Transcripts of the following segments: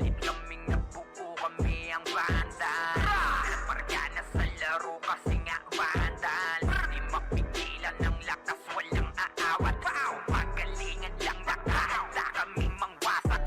Solid kaming nabuo, kami ang vandal. Marga na sa laro kasi nga vandal. Di mapigilan ng lakas, walang aawat. Pagalingan lang, nakahanda kaming mangwasak.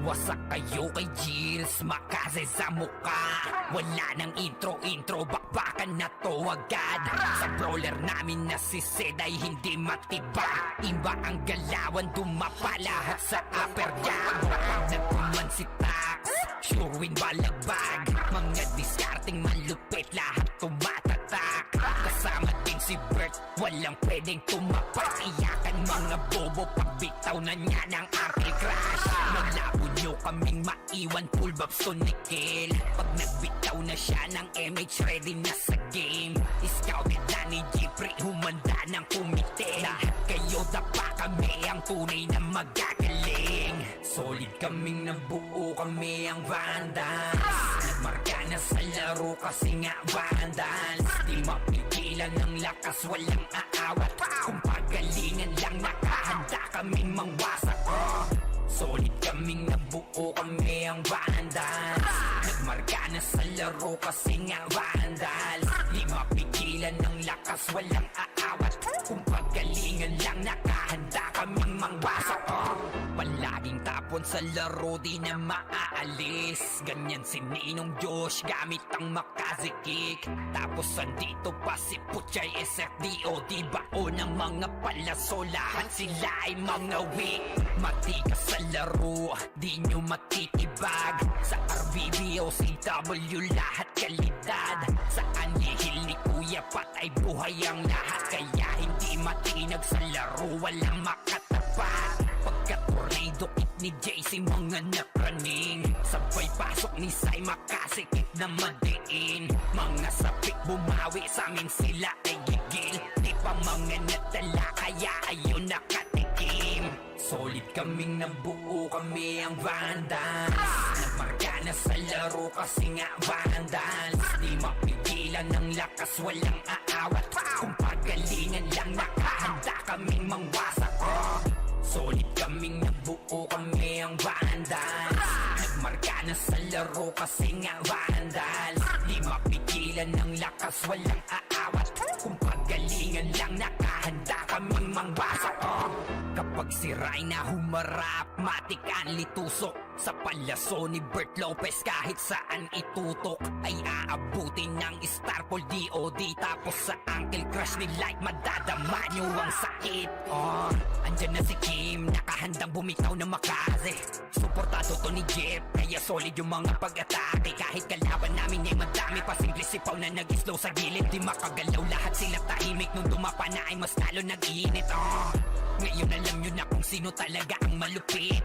Wasak kayo kay Gilles, makase sa muka. Wala nang intro, bakbakan na to agad. Sa brawler namin na si Zed ay hindi matibag. Iba ang galawan, dumapa lahat sa upper jab. Kapag nagtuman si Tax, sure win balagbag. Mga discarding malupit, lahat tumatatak. Kasama din si Bert, walang pwedeng tumapak. Iyakan mga bobo, pagbitaw na niya ng ankle crash. Malabo nyo kaming maiwan, full babs to nickel. Pag nagbitaw na siya ng MH, ready na sa game. Scouted na ni Jeffrey, humanda ng kumite. Lahat kayo dapa, kami ang tunay na magagaling. Solid kaming nabuo, kami ang vandals. Nagmarka na sa laro kasi nga vandals. Di mapigilan ng lakas, walang aawat. Kung pagalingan lang, nakahanda kaming mangwasak. Solid kaming nabuo, kami ang vandals. Nagmarka na sa laro kasi nga vandals. Di mapigilan ng lakas, walang aawat. Kung pagalingan lang, nakahanda kaming mangwasak. Palaging tapon sa laro, di na maaalis. Ganyan si Ninong Josh, gamit ang Makaze kick. Tapos andito pa si Puchay SFDO, di bao ng mga palaso. Lahat sila ay mga weak. Matikas sa laro, di nyo matitibag. Sa RBBO, CW, lahat kalidad. Sa anihil ni Kuya Pat ay buhay ang lahat. Kaya hindi matinag sa laro, walang makatapat. Pagka-tornado kick ni JC, mga napraning. Sabay pasok ni Sai, makasikip na madiin. Mga sapik bumawi, sa amin sila ay gigil. Di pa mga natala, kaya ayun nakatikim. Solid kaming nabuo, kami ang vandals. Nagmarka na sa laro kasi nga vandals. Di mapigilan ng lakas, walang aawat. Kung pagalingan lang, nakahanda kaming mangwasak. Solid kaming nabuo, kami ang vandals. Nagmarka na sa laro kasi nga vandals. Di mapigilan ng lakas, walang aawat. Kung pagalingan lang, nakahanda kaming mangwasak. Kapag si Rayna humarap, matik ang litusok. Sa palaso ni Bert Lopez, kahit saan itutok ay aabutin ng Starpol DOD. Tapos sa ankle crush ni Light, madadama nyo ang sakit. Andyan na si Kim, nakahandang bumitaw na Makaze. Suportado to ni Jeff, kaya solid yung mga pag-atake. Kahit kalaban namin ay madami, pasimple sipaw na nag-slow sa gilid. Di makagalaw, lahat sila tahimik. Nung dumapa na ay mas lalo nag-iinit. Ngayon alam nyo na kung sino talaga ang malupit.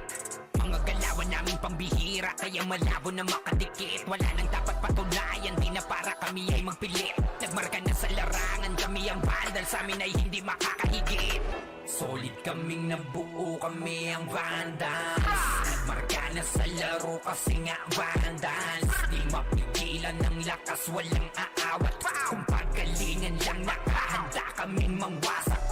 Mga galawan namin pambihira, kaya malabo na makadikit. Wala nang dapat patunayan, di na para kami ay magpilit. Nagmarka na sa larangan, kami ang vandal, sa amin ay hindi makakahigit. Solid kaming nabuo, kami ang vandals. Nagmarka na sa laro kasi nga vandals. Di mapigilan ng lakas, walang aawat. Kung pagalingan lang, nakahanda kaming mangwasak.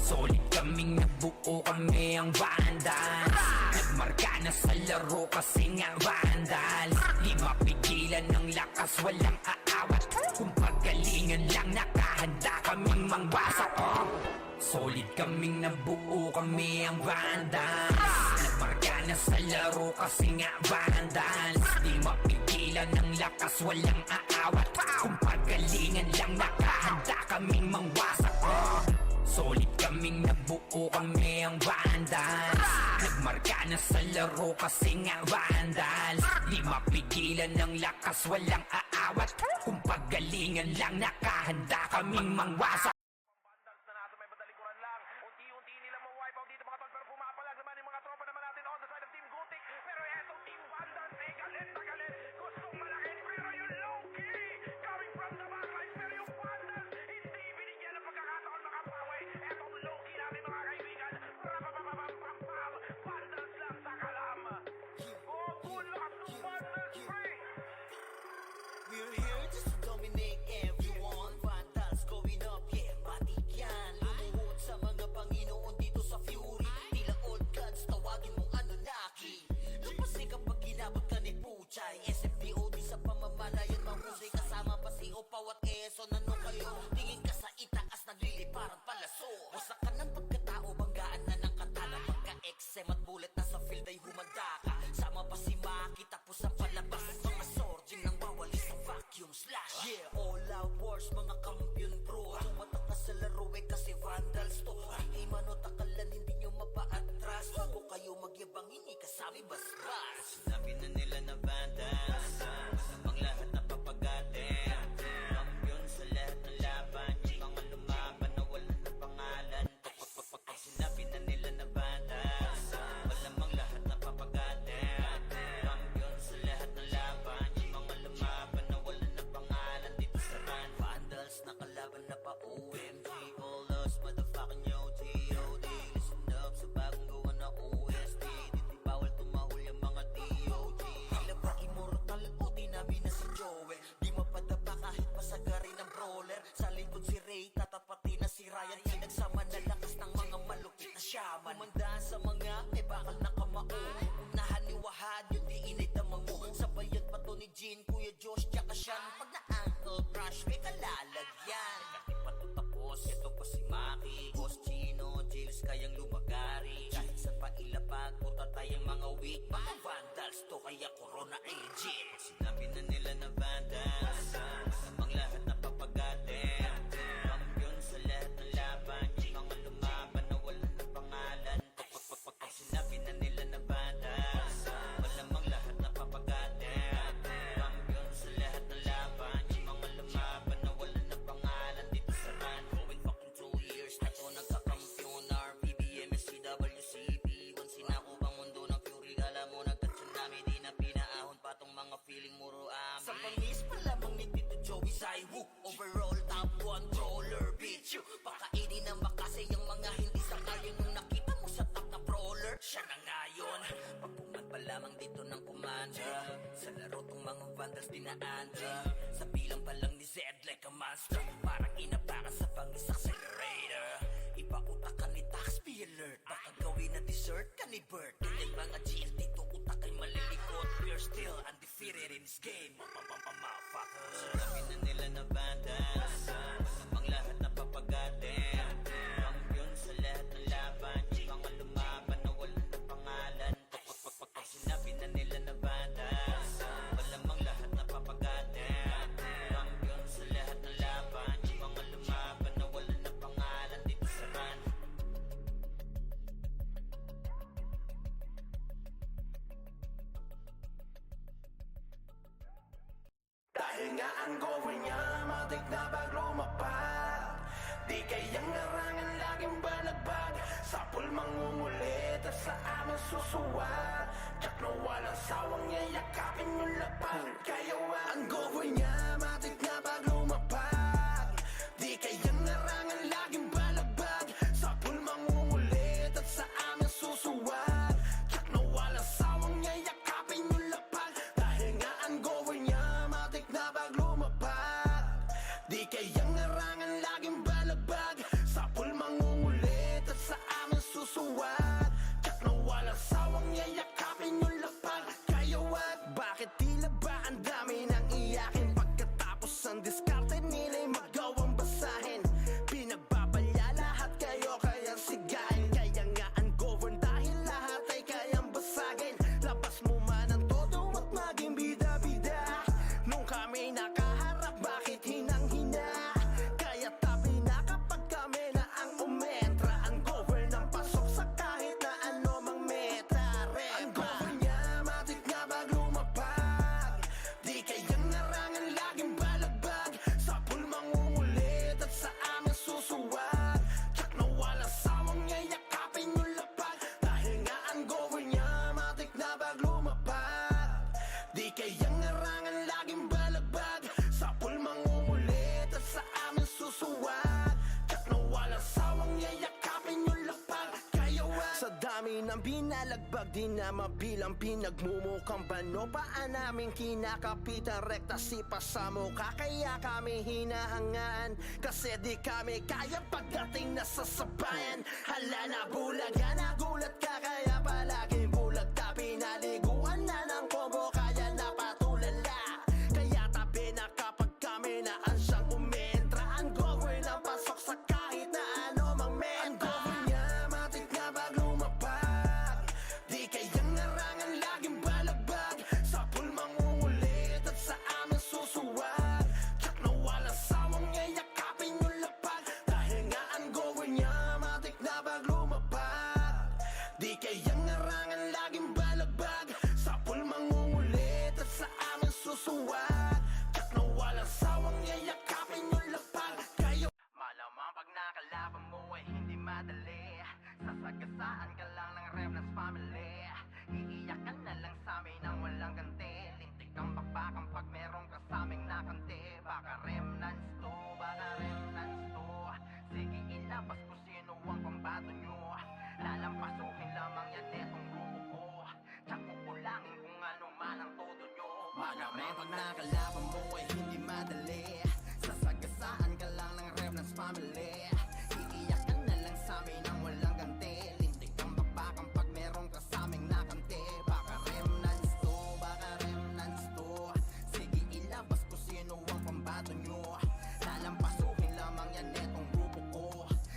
Solid kaming nabuo, kami ang vandals. Nagmarka na sa laro kasi nga vandals. Di mapigilan ng lakas, walang aawat. Kung pagalingan lang, nakahanda kaming mangwasak. Solid kaming nabuo, kami ang vandals. Nagmarka na sa laro kasi nga vandals. Di mapigilan ng lakas, walang aawat. Kung pagalingan lang, nakahanda kaming mangwasak. Solid kaming nabuo, kami ang vandals. Nagmarka na sa laro kasi nga vandals. Di mapigilan ng lakas, walang aawat. Kung pagalingan lang, nakahanda kaming mangwasak. Vandals na natin, may badalikuran lang. Unti-unti nila ma-wipe out dito mga tol. Pero pumapalag naman yung mga tropa naman natin on the side of Team Gutik. Pero etong Team Vandals, galit na galit. Gustong malaki, pero yung low-key coming from the backline. Pero yung Vandals, hindi binigyan ng pagkakataon makapawi. Etong low-key namin mga kaibigan. Rapapapapapapam. Vandals lang sa kalam. Oh, tulak ng Vandals, pre! We're here just to dominate everyone. Vandals going up, yeah. Quezon, ano kayo? Tingin ka sa itaas, nagliliparang palaso. Wasak ka ng pagkatao, banggaan na ng katana. Pagka-XM at bullet na sa field ay humanda ka. Sama pa si Maki, tapos ang palabas. Mga sorging nang wawalis sa vacuum slash. Yeah, all out wars, mga kampiyon bro. Tumatak na sa laro eh kasi vandals to. Ay manot, akalan hindi nyo mapaatras. Bago kayo magyabang, hindi kasami basbas. Sinabi na nila na vandals, masamang lahat na papagatin. Kampiyon sa lahat ng laban, yung mga lumaban na wala na pangalan. Pag sinabi na nila na vandals, malamang lahat na papagatin. Kampiyon sa lahat ng laban, yung mga lumaban na wala na pangalan. Dito sa run, vandals na kalaban na pa OMG. All us motherfucking yo, G.O.D. Listen up sa bagong gawa na OST. Dito bawal tumahol yung mga DOG. Tila ba immortal o tinabi na si Joel? Di mapadapa kahit pasagari ng brawler. Sa likod si Ray, tatapati na si Ryan. Pinagsama na lakas ng mga malupit na shaman. Umandaan sa mga may bakal na kamao. Unahan ni Wahad, yung di inidamang mo. Sabayan pa to ni Jean, Kuya Josh, tsaka Sean. Pag na-ankle crush, may kalalagyan. Kasi pa to tapos, ito pa si Maki, Boss Chino, Jills kayang lumagari. Kahit sa pailapag, puta tayong mga weak. Mga vandals to, kaya corona ay legit. Sinabi na nila na vandals, masamang lahat na papagatin. Kampiyon sa lahat ng laban, yung mga lumaban na wala na pangalan. Pag sinabi na nila na vandals, malamang lahat na papagatin. Kampiyon sa lahat ng laban, yung mga lumaban na wala na pangalan. Dito sa run, going fucking 2 years na to nagkakampiyon. RPBM, SCWCP, once sinako bang mundo ng fury. Alam mo nagka-tsunami, di na pinaahon pa tong mga feeling muro amin. Sa pangis pa lamang ni Tito Joey Zaiwu, overall top 1 brawler, bitch you. Pakainin ng makase yung mga hindi sakayan. Yung nakita mo sa top na brawler, siya na ngayon. Papungan pa lamang dito ng commander. Sa laro tong mga vandals dinaandra. Sa bilang pa lang ni Zed like a monster. Parang inapakan sa pangis accelerator. Ipautak ka ni Tax, be alert. Baka gawin na dessert ka ni Bert. Ganyan mga GL dito, utak ay malilikot. We're still undefeated in this game. Motherfuckers. Sinabi na nila na vandals, masamang lahat na papagatin. Kampiyon sa lahat ng laban, yung mga lumaban na wala na pangalan. Pag sinabi na nila na vandals, malamang lahat na papagatin. Kampiyon sa lahat ng laban, yung mga lumaban na wala na pangalan. Dito sa run. Dahil nga ang goal niya, matik na bag lumapag. Di kayang larangan, laging balagbag. Sa pulmang umulit at sa aming susuwat. Tsak na walang sawang niya, yakapin yung lapag. Kaya ang goal niya, matik na bag lumapag. Di kayang larangan, laging balagbag. Sa pulmang umulit at sa aming susuwat. Tsak na walang sawang niya, yakapin yung lapag. Dahil nga ang goal niya, matik na bag lumapag. Di kayang larangan, laging balagbag. Sa pulmang umulit at sa aming susuwat. Tsak na walang sawang niya, yakapin yung lapag. Kaya what? Bakit tila ba ang dami ng iyakin? Pagkatapos ang diskarte nila'y magawang basahin. Pinagbabalya lahat kayo kayang sigahin. Kaya nga ang govern dahil lahat ay kayang basagin. Labas mo man ang todo at maging bida-bida. Nung kami nakaharap, bakit hinang-hina? Kaya tabi na kapag kami na ang umetra. Ang govern ang pasok sa kahit na ano mang meta. Ang govern niya, matik na bag lumapag. Di kayang narangan, laging balagbag. Sa pulmang umulit at sa aming susuwat. Tsak na walang sawang niya, yakapin yung lapag. Dahil nga ang govern niya, matik na bag lumapag. Di kayang narangan, laging balagbag. Sa pulmang umulit at sa aming susuwat. Tsak na walang sawang niya, yakapin yung lapag. Kaya what? Sa dami ng binalagbag, di na mabilang pinagmumukhang bano. Paan namin kinakapitan, rekta sipa sa mukha. Kaya kami hinahangaan, kasi di kami kaya pagdating na sa sabayan. Hala na bulaga, nagulat ka kaya palaging bulag ka. Pinaliguan na ng combo, kaya napatulala. Kaya tabi na kapag kami na ang siyang Pag nakalaban mo ay hindi madali, sasagasaan ka lang ng Remnants family. Iiyak ka na lang sa amin ang walang ganti, lintik kang babakang pag meron ka sa aming nakante. Baka Remnants to, baka Remnants to, sige ilabas ko sino ang pambato nyo. Lalampasuhin lamang yan etong grupo ko,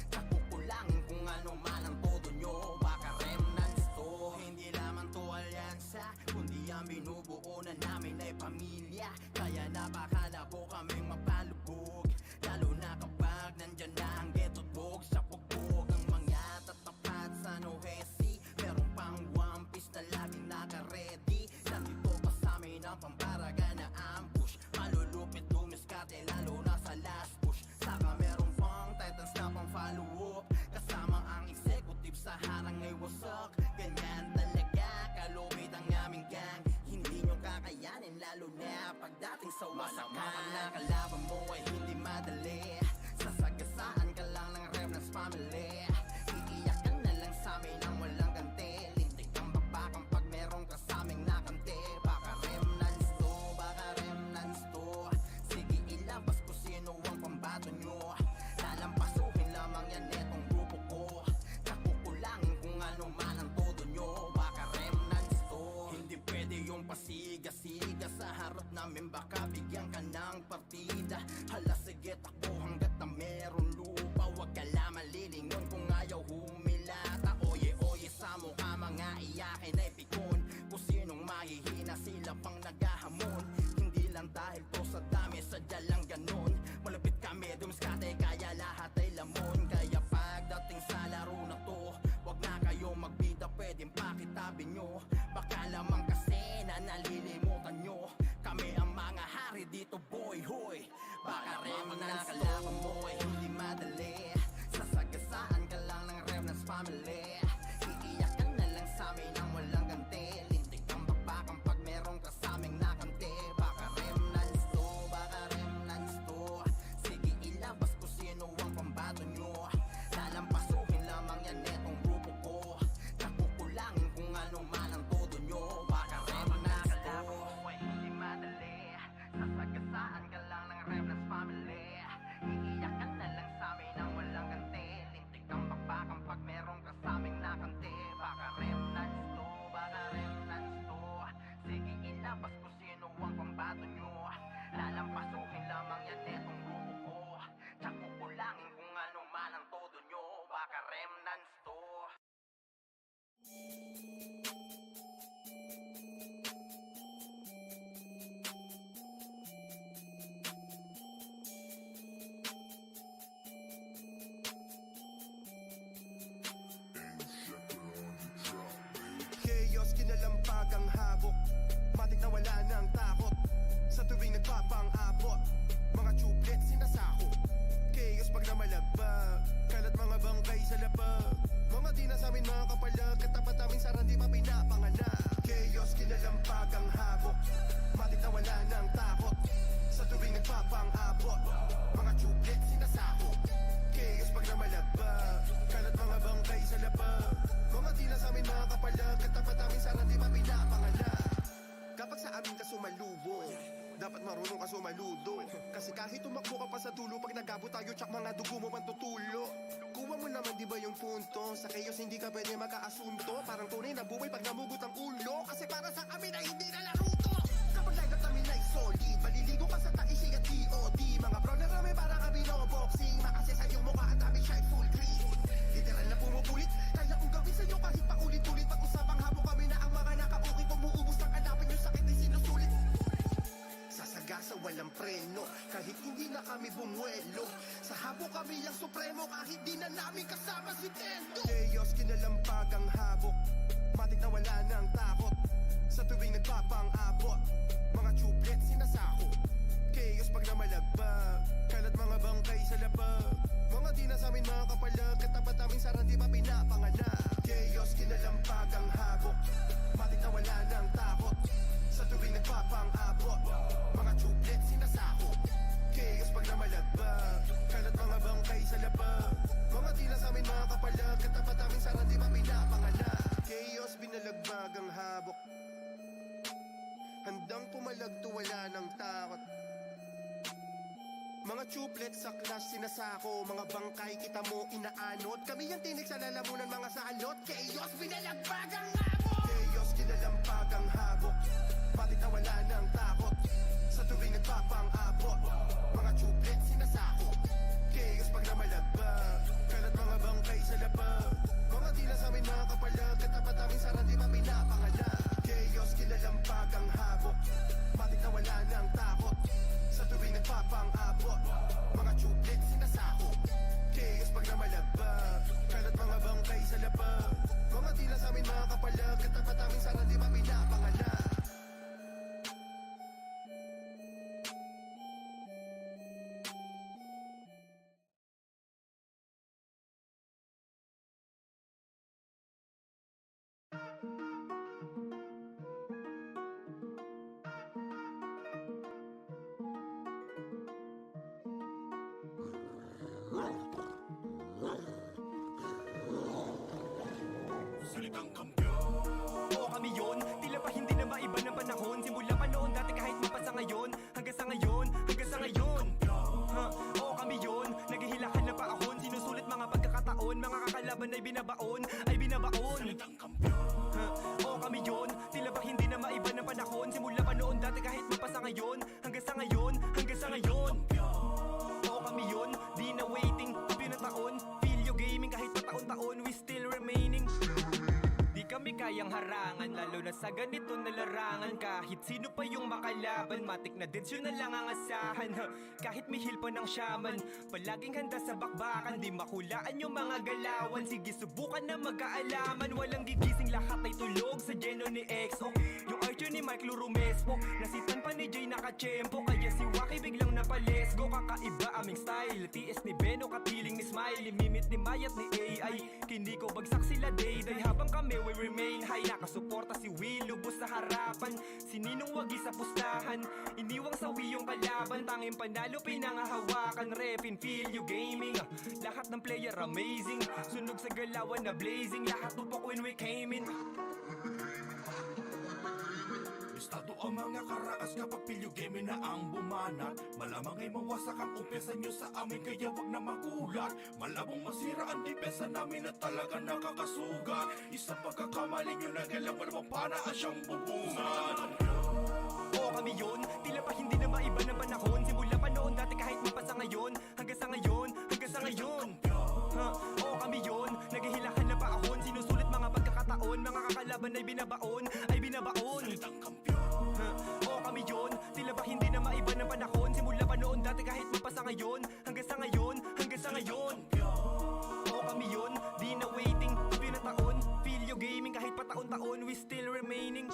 kakukulangin kung ano man ang todo nyo. Baka Remnants to, hindi lamang to alyansa, kundi ang binubuo na namin ay pamilya. Kaya napakalabo kaming mapalubog, lalo na kapag nandyan na ang ghetto dog. Sa pugbog ang mga tatapat sa Nohesi, meron pang One Piece na laging naka-ready. Nandito pa sa amin ang pambaraga na ambush, malulupit dumiskate lalo na sa last push. Saka meron pang Titans na pang follow-up, kasama ang executive sa harang ay wasak. Ganyan talaga kalupit ang aming gang, hindi nyo kakayanin lalo na pagdating sa wasakan. Pag nakalaban mo ay hindi madali, sasagasaan ka lang ng Remnants family. Iiyak ka na lang sa amin ang walang ganti, lintik kang babakang pag meron ka sa aming nakante. Baka Remnants to, baka Remnants to, sige ilabas ko sino ang pambato nyo. Lalampasuhin lamang yan etong grupo ko, kakukulangin kung ano man ang todo nyo. Baka Remnants to, hindi pwede yung pasiga-siga sa harap namin, baka bigyan ka ng partida. Hala sige takbo hanggat na meron lupa, wag ka lang malilingon kung ayaw humilata. Oye sa mukha mga iyakin ay pikon, kung sinong mahihina sila pang naghahamon. Hindi lang dahil to sa dami, sadya lang ganon. Malapit kami dumiskate kaya lahat ay lamon. Kaya pagdating sa laro na to, wag na kayo magbida, pwedeng pakitabi nyo. Baka lamang kasi na nalilimutan nyo, kami ang mga hari dito boy hoy. Baka Remnants kalaban mo ay hindi madali, sasagasaan ka lang ng Remnants family. Iiyak ka na lang sa amin ang walang ganti, lintik kang babakang pag meron ka sa aming nakante. Baka Remnants to, baka Remnants to, sige ilabas ko sino ang pambato nyo. Lalampasuhin lamang yan etong grupo ko, kakukulangin kung ano man ang todo nyo. Baka Remnants to, ay hindi madali, sasagasaan ka lang ng Remnants family. Iiyak ka na lang sa amin ang walang ganti, lintik kang babakang pag meron ka sa aming nakante. Baka Remnants to, baka Remnants to, sige ilabas ko sino ang pambato nyo. Lalampasuhin lamang yan etong grupo ko, kakukulangin kung ano man ang todo nyo. Baka Remnants to. Chaos, kinalampag ang habok, matik na wala ng takot. Sa tuwing nagpapang-abot, mga tublet sinasako. Chaos pag namalagba, kalat mga bangkay sa labag. Mga di na sa amin mga kapalag, katapat namin sarang di pa pinapanganak. Chaos, kinalampag ang habok, matik na wala ng takot. Sa tuwing nagpapang-abot, mga tublet sinasako. Chaos pag namalagba, kalat mga bangkay sa labag. Mga di na sa amin mga kapalag, katapat namin sarang di pa pinapanganak. Kapag sa amin ka sumalubo, dapat marunong ka sumaludo. Kasi kahit tumakbo ka pa sa dulo, pag nagabot tayo tsak mga dugo mo man tutulo. Kuha mo naman di ba yung punto, sa chaos hindi ka pwede magkaasunto. Parang tunay na buhay pag namugot ang ulo, kasi para sa amin ay hindi na laro to. Kapag lineup namin ay solid, maliligo ka sa taisi at DOD. Mga bro na kami para kami no boxing, makasi sa iyong mukha ang dami siya full green. Literal na pumupulit, kaya kung gawin sa'yo kahit paulit-ulit. Pag-usapang habong kami na ang mga nakabukit, umuubos ng hanapin yung sakit ay sinusulit. Sasagasa walang preno, kahit hindi na kami bumuelo. Sa habok kami ang supremo, kahit di na namin kasama si Tendo. Chaos, kinalampag ang habok, matik na wala ng takot. Sa tuwing nagpapang-abot, mga tublet sinasako. Chaos pag namalagba, kalat mga bangkay sa labag. Mga di na sa amin mga kapalag, katapat namin sarang di pa pinapanganak. Chaos, kinalampag ang habok, matik na wala ng takot. Sa tuwing nagpapang-abot, mga tublet sinasako. Chaos pag namalagba, kalat mga bangkay sa labag. Mga di na sa amin mga kapalag, katapat namin sarang di pa pinapanganak. Chaos, binalagbag ang habok, handang pumalagto wala ng takot. Mga tublet sa clash sinasako, mga bangkay kita mo inaanod. Kami yung tinig sa lalamunan, mga salot. Chaos, binalagpag ang hamok. Chaos, kinalampag ang habok. Bakit na wala ng takot? Sa tuwing nagpapang-abot, mga tublet sinasako. Chaos pag namalagpag, kalat mga bangkay sa labag. Mga tila sa amin mga kapalag, katapat aming sarang di ba pinapangalag. Chaos, kinalampag ang habok. Bakit na wala ng takot? Sa tuwing nagpapang-abot, mga tublet sinasako. Chaos pag namalagpag, kalat mga bangkay sa labag. Mga tila sa amin mga kapalag, katapat aming sarang di ba pinapangalag. Oo kami yun, tila pa hindi na maiba ng panahon. Simula pa noon dati kahit mapasa ngayon, hanggang sa ngayon, hanggang sa ngayon. Oo kami yun, naghihilakan na paahon. Sinusulit mga pagkakataon, mga kakalaban ay binabaon, ay binabaon. Oo kami yun, tila ba hindi na maiba ng panahon. Simula pa noon dati kahit mapasa ngayon, hanggang sa ngayon, hanggang sa ngayon. Oo kami yun, di na waiting, pinataon. Feel your gaming kahit pa taon-taon, we still remaining. Di kami kayang harangan, lalo na sa ganito na larangan. Kahit sino pa yung makalaban, matik na deads yun na lang ang asahan. Kahit mihil pa ng shaman, palaging handa sa bakbakan. Di makulaan yung mga galawan, sige subukan na magkaalaman. Walang gigising, lahat ay tulog sa geno ni EXO. Yung archer ni Mike Lurumespo, nasitan pa ni Jay nakachempo. Kaya si Waki biglang napalesgo. Kakaiba aming style, TS ni Beno, katiling ni Smiley, mimit ni Mayat ni AI. Kindi ko bagsak sila day-day habang kami we remain high. Nakasuporta si Will, lubos sa harapan. Si Ninong wagi sa pustahan, iniwang sawi yung kalaban. Tanging panalo pinangahawakan, repin feel you gaming. Lahat ng player amazing, sunog sa galawan na blazing. Lahat tupok when we came in. Estado ang mga karaas kapag pilyo game na ang bumanat. Malamang ay mawasak ang umpiyansa nyo sa amin, kaya wag na magulat. Malabong masira ang depensa namin at talaga nakakasugat. Isang pagkakamali nyo na galang malamang panaan siyang bubungan. Oo kami yun, tila pa hindi na maiba ng panahon. Simula pa noon dati kahit mapasa ngayon, hanggang sa ngayon, hanggang sa ngayon. Oo kami yun, naghihilakan na paahon. Sinusulit mga pagkakataon, mga kakalaban ay binabaon, ay binabaon. Oo kami yun, tila ba hindi na maiba ng panahon. Simula pa noon dati kahit mapasa ngayon, hanggang sa ngayon, hanggang sa ngayon. Oo kami yun, di na waiting, pinataon. Feel your gaming kahit pa taon-taon, we still remaining.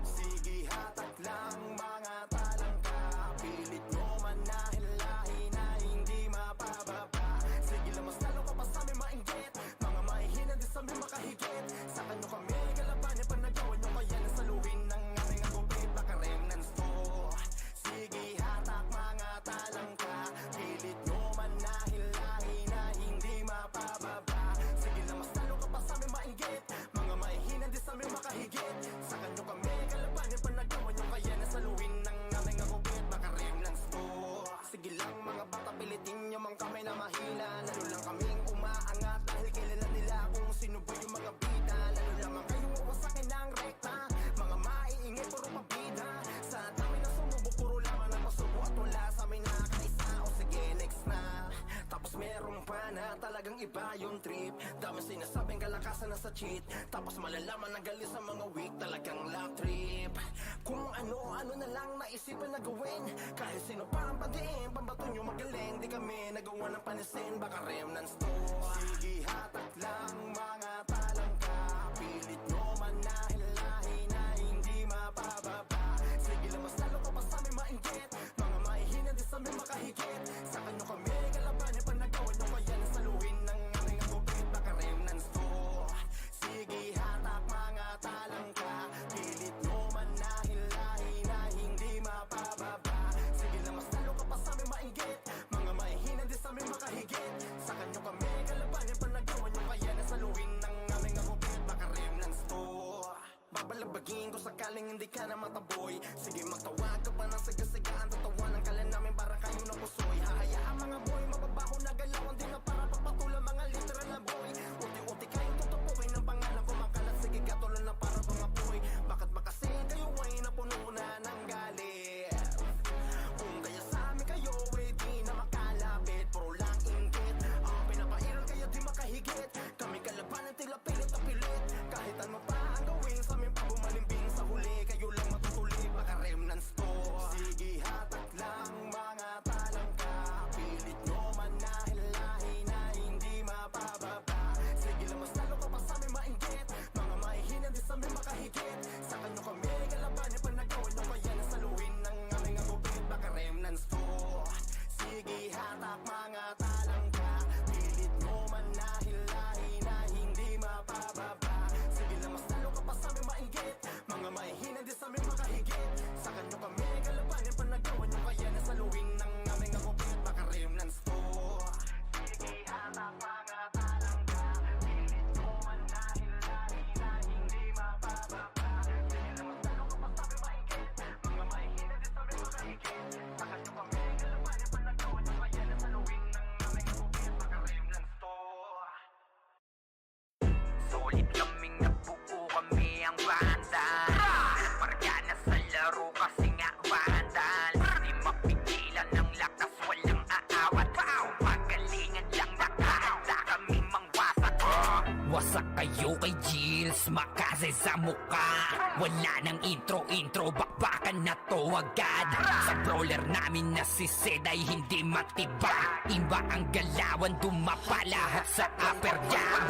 Sige hatak lang mga talangka, pilit mo manahilahin na hindi mapababa. Sige lang mas lalo ka pa sa amin mainggit, mga mahihina din sa amin makahigit. Sa kanyo kami kalabanin pa nagawa nyo, kaya nasaluhin ng aming agupit. Baka remnants to. Sige hatak mga talangka, pilit mo manahilahin na hindi mapababa. Sige lang mas lalo ka pa sa amin mainggit, mga mahihina din sa amin makahigit. Sa kanyo kami kalabanin pa nagawa nyo, kaya nasaluhin ng aming agupit. Baka remnants to. Sige lang mga bata, pilitin nyo mang kamay na mahina. Lalo lang kaming umaangat dahil kilala nila kung sino ba yung mga bida. Lalo lamang kayong wawasakin ng rekta, mga maiingay puro pabida. Sa dami na sumubo puro laman na pasubo at wala sa amin nakakaisa. O sige next na. Tapos meron pa na talagang iba yung trip. Dami sinasabing kalakasan na sa cheat, tapos malalaman ang galing sa mga weak. Talagang love trip. Kung ano ano na lang naisipan na gawin. Kahit sino pa ang pandiin, pambato nyo magaling. Di kami nagawa ng panisin, baka remnants to. Sige hatak lang mga talangka, pilit nyo manahilahin na hindi mapababa. Sige lamas lalo ka pa sa amin mainggit, mga mahihina di sa amin makahigit. Sa kanyo kami kalabanin pa nagawa nyo, kaya nasaluhin ng aming agupit, baka remnants to. Sige hatak mga talangka, pilit nyo manahilahin na hindi mapababa. Sige lamas lalo ka pa sa amin mainggit, mga mahihina di sa amin makahigit. Sa kanyo kami kalabanin pa nagawa nyo, kaya nasaluhin ng aming agupit, baka remnants to. Babalabagin ko sakaling hindi ka na mataboy. Sige magtawag ka pa ng sigasigaan, tatawanan ka lang namin para kayo na pusoy. Hahayaan mga boy, mababaho na galawan din na para papatulang mga literal na boy. Unti-unti kayong tutupukin ng pangalan ko, makalat sige katulan na para pangapoy. Bakit ba kasi kayo ay napuno na ng galit? Kung kaya sa amin kayo eh di na makalapit, puro lang inggit. Ang pinapairal kaya di makahigit, kami kalabanan tila pilit na pilit. Kahit ano pa ang gawin sa amin pa bumalimbing sa huli, kayo lang matutuli, baka remnants to. Sige hatak lang mga talangka, pilit nyo manahilahin na hindi mapababa. Sige lamas lalo ka pa sa amin mainggit, mga mahihina di sa amin makahigit. Sa kanyo kami kalabanin pa nagawa nyo, kaya nasaluhin ng aming agupit, baka remnants to. Sige hatak mga talangka, pilit nyo manahilahin na hindi mapababa. Sige lamas lalo ka pa sa amin mainggit, mga mahihina di sa amin makahigit. Sa kanyo kami kalabanin pa nagawa nyo, kaya nasaluhin ng aming agupit, baka remnants to. Sige hatak mga talangka, pilit nyo manahilahin na hindi mapababa. Sige lamas lalo ka pa sa amin mainggit, mga mahihina di sa amin makahigit. Sa kanyo kami kalabanin pa nagawa nyo, kaya nasaluhin ng aming agupit, baka remnants to. Solid kaming nabuo, kami ang vandal. Margana sa laro kasi nga vandal. Di mapigilan ng lakas, walang aawat. Magalingan lang nakahanda kami mangwasak. Wasak kayo kay Gilles, makase sa muka. Wala nang intro, bakbakan na to agad. Sa brawler namin na si Zed ay hindi matibag. Iba ang galawan, dumapa lahat sa upper jab.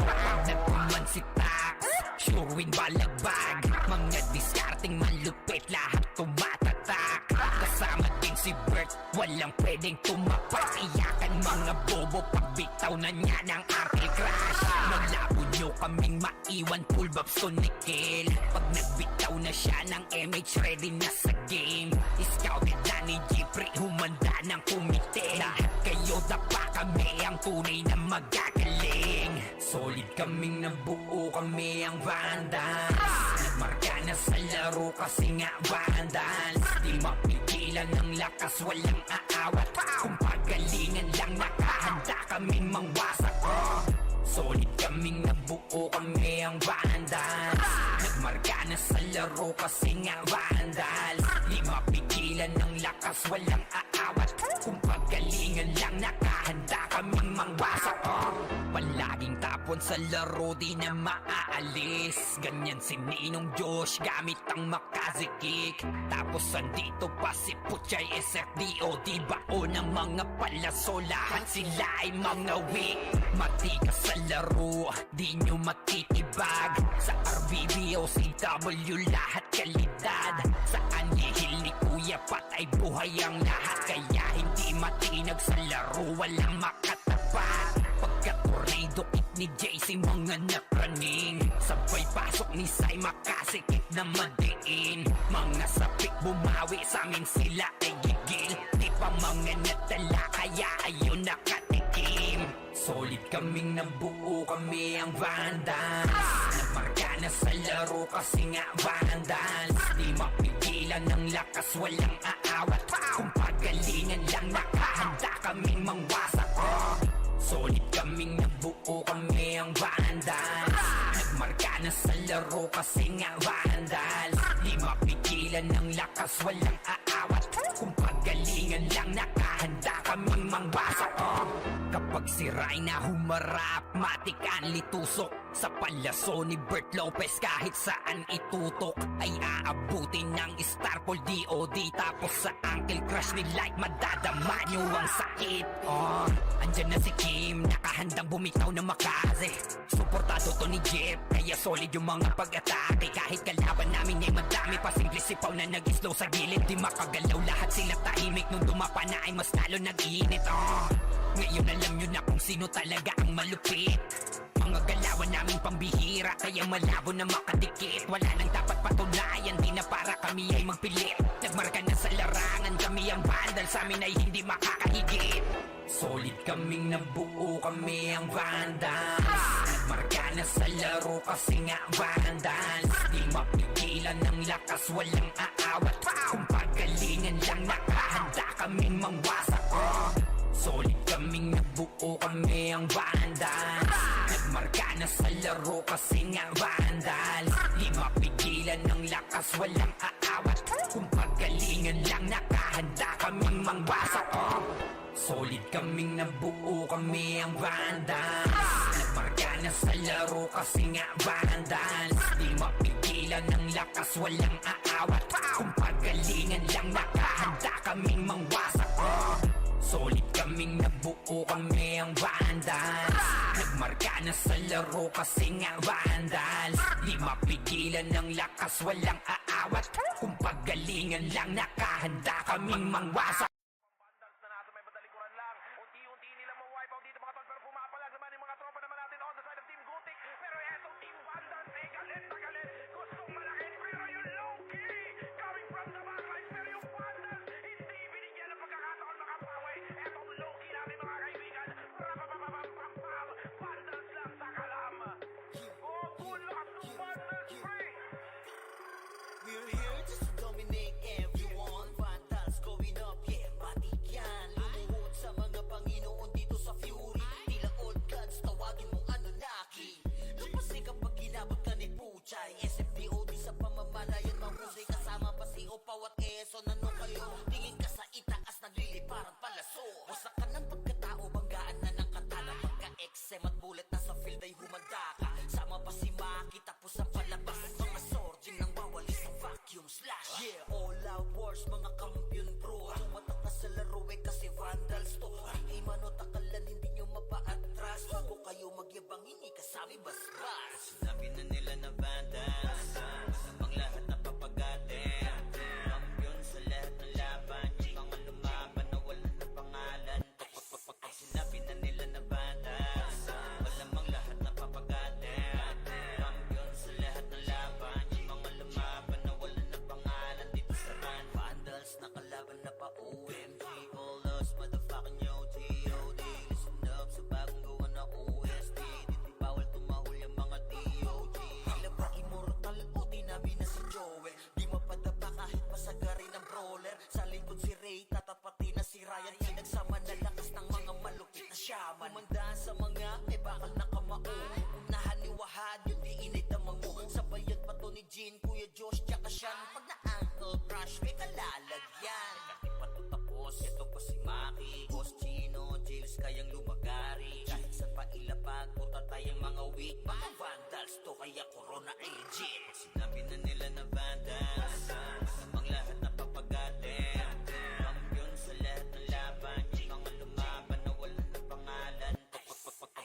Nagkuman si Tax, sure win balagbag. Mga diskarting malupit, lahat tumatatak. Kasama din si Bert, walang pwedeng tumapak. Iyakan mga bobo, pagbitaw na niya ng Uncle Crash. Malabo nyo kaming maiwan, full babs to Nickel. Pag nagbitaw na siya ng MH, ready na sa game. Scouted na ni Jeffrey, humanda ng kumite. Lahat kayo dapa, kami ang tunay na magagaling. Solid kaming nabuo, kami ang vandals. Nagmarka na sa laro kasi nga vandals. Di mapigilan ng lakas, walang aawat. Kung pagalingan lang nakahanda kaming mangwasak. Solid kaming nabuo, kami ang vandals. Nagmarka na sa laro kasi nga vandals. Di mapigilan ng lakas, walang aawat. Kung pagalingan lang nakahanda kaming mangwasak. Palaging tapon sa laro, di na maaalis. Ganyan si Ninong Josh, gamit ang makazikik. Tapos andito pa si Puchay SFDO, di bao ng mga palaso. Lahat sila ay mga weak. Matikas sa laro, di nyo matitibag. Sa RBB o CW, lahat kalidad. Sa anihil ni Kuya Pat ay buhay ang lahat. Kaya hindi matinag sa laro, walang makatapat. Pagka-tornado kick ni JC, mga napraning. Sabay pasok ni Sai, makasikip na madiin. Mga sapik bumawi, sa amin sila ay gigil. Di pa mga natala, kaya ayun nakatikim. Solid kaming nabuo, kami ang vandals. Nagmarka na sa laro kasi nga vandals. Di mapigilan ng lakas, walang aawat. Kung pagalingan lang nakahanda kaming mangwasak. Solid kaming nabuo, kami ang vandals. Nagmarka na sa laro kasi nga vandals. Di mapigilan ng lakas, walang aawat. Kung pagalingan lang nakahanda kaming mangwasak. Kapag sira'y na humarap, matikan litusok sa palaso ni Bert Lopez. Kahit saan itutok ay aabutin ng Starpol DOD. Tapos sa Uncle Crush ni Light, madadama nyo ang sakit. Andyan na si Kim, nakahandang bumitaw na makase. Suportado to ni Jeff, kaya solid yung mga pag-atake. Kahit kalaban namin ay madami pa, simple sipaw na nag-slow sa gilid. Di makagalaw, lahat sila tahimik. Nung dumapa na ay mas lalo nag-iinit. Ngayon alam nyo na kung sino talaga ang malupit. Mga galawan namin pambihira, kaya malabo na makadikit. Wala nang dapat patunayan, di na para kami ay magpilit. Nagmarka na sa larangan, kami ang vandal, sa amin ay hindi makakahigit. Solid kaming nabuo, kami ang vandals. Nagmarka na sa laro kasi nga vandals. Di mapigilan ng lakas, walang aawat. Kung pagalingan lang, nakahanda kaming mangwasak. Solid kaming nabuo, kami ang vandals. Nagmarka na sa laro kasi nga vandals. Di mapigilan ng lakas, walang aawat. Kung pagalingan lang, nakahanda kaming mangwasak. Solid kaming nabuo, kami ang vandals. Nagmarka na sa laro kasi nga vandals. Di mapigilan ng lakas, walang aawat. Kung pagalingan lang, nakahanda kaming mangwasak. Solid kaming nabuo, kami ang vandals. Nagmarka na sa laro kasi nga vandals. Di mapigilan ng lakas, walang aawat. Kung pagalingan lang, nakahanda kaming mangwasak. Vandals na nasa may badalikuran lang. Unti-unti nilang ma-wipe out dito mga tol. Pero pumapalag naman yung mga tropa naman natin on the side of Team Gutik. Pero etong Team Vandals ay galit na galit. Gustong malakit pero yung low-key coming from the backlines. Pero yung Vandals hindi binigyan ng pagkakataon makapawi. Etong low-key namin mga kaibigan. Rapapapapapapam. Vandals lang sa kalam. Good luck to Vandals free. We're here just to dominate everyone. Vandals going up, yeah, matik yan. Lumuhod sa mga Panginoon dito sa Fury. Tila old gods, tawagin mong Anunnaki. Lapasi kapag ginabot ka ni Puchay. SFDOD sa pamamalayan, mahusay kasama pa si Opaw at Eson. Ano kayo? Tingin ka sa itaas, nagliliparang palaso. Wasak ka ng pagkatao, banggaan na ng katana. Pagka-XM at bullet na sa field ay humanda ka. Sama pa si Maki, tapos ang palabas. Mga sorging nang bawali sa vacuum slash. Yeah, all out wars, mga kampiyon bro. Tumatak na sa laro eh kasi vandals to. Di manot akalan, hindi nyo mapa-atras. Bago kayo magyabang, hindi kasami basbas. Sinabi na nila na vandals, namang lahat na papagatin. Kampiyon sa lahat ng laban, yung mga lumaban na wala na pangalan. Sinabi na nila na vandals, malamang lahat na papagatin. Kampiyon sa lahat ng laban, yung mga lumaban na wala na pangalan dito sa run. Vandals na kalaban na pa OMG, all us motherfucking yo G.O.D. Listen up sa bagong gawa na OST. Dito bawal tumahol yung mga DOG. Tila ba immortal o dinabi na si Joel? Di mapadapa kahit pasagari ng brawler. Sa likod si Ray, tatapati na si Ryan. Pinagsama na lakas ng mga malupit na shaman. Umandaan sa mga may bakal na kamao. Unahan ni Wahad, yung di inay damang mo. Sabayan pa to ni Jean, Kuya Josh, tsaka Sean. Pag na-uncle crush, may kalalagyan. Kahit pa to tapos, ito pa si Maki. Boss Chino, Jails, kayang lumagari. Kahit saan pa ilapag, puta tayong mga weak. Mga vandals to, kaya corona ay legit. Sinabi na nila na vandals, namang lahat na papagatin. Kampiyon sa lahat ng laban, yung mga lumaban na wala na pangalan.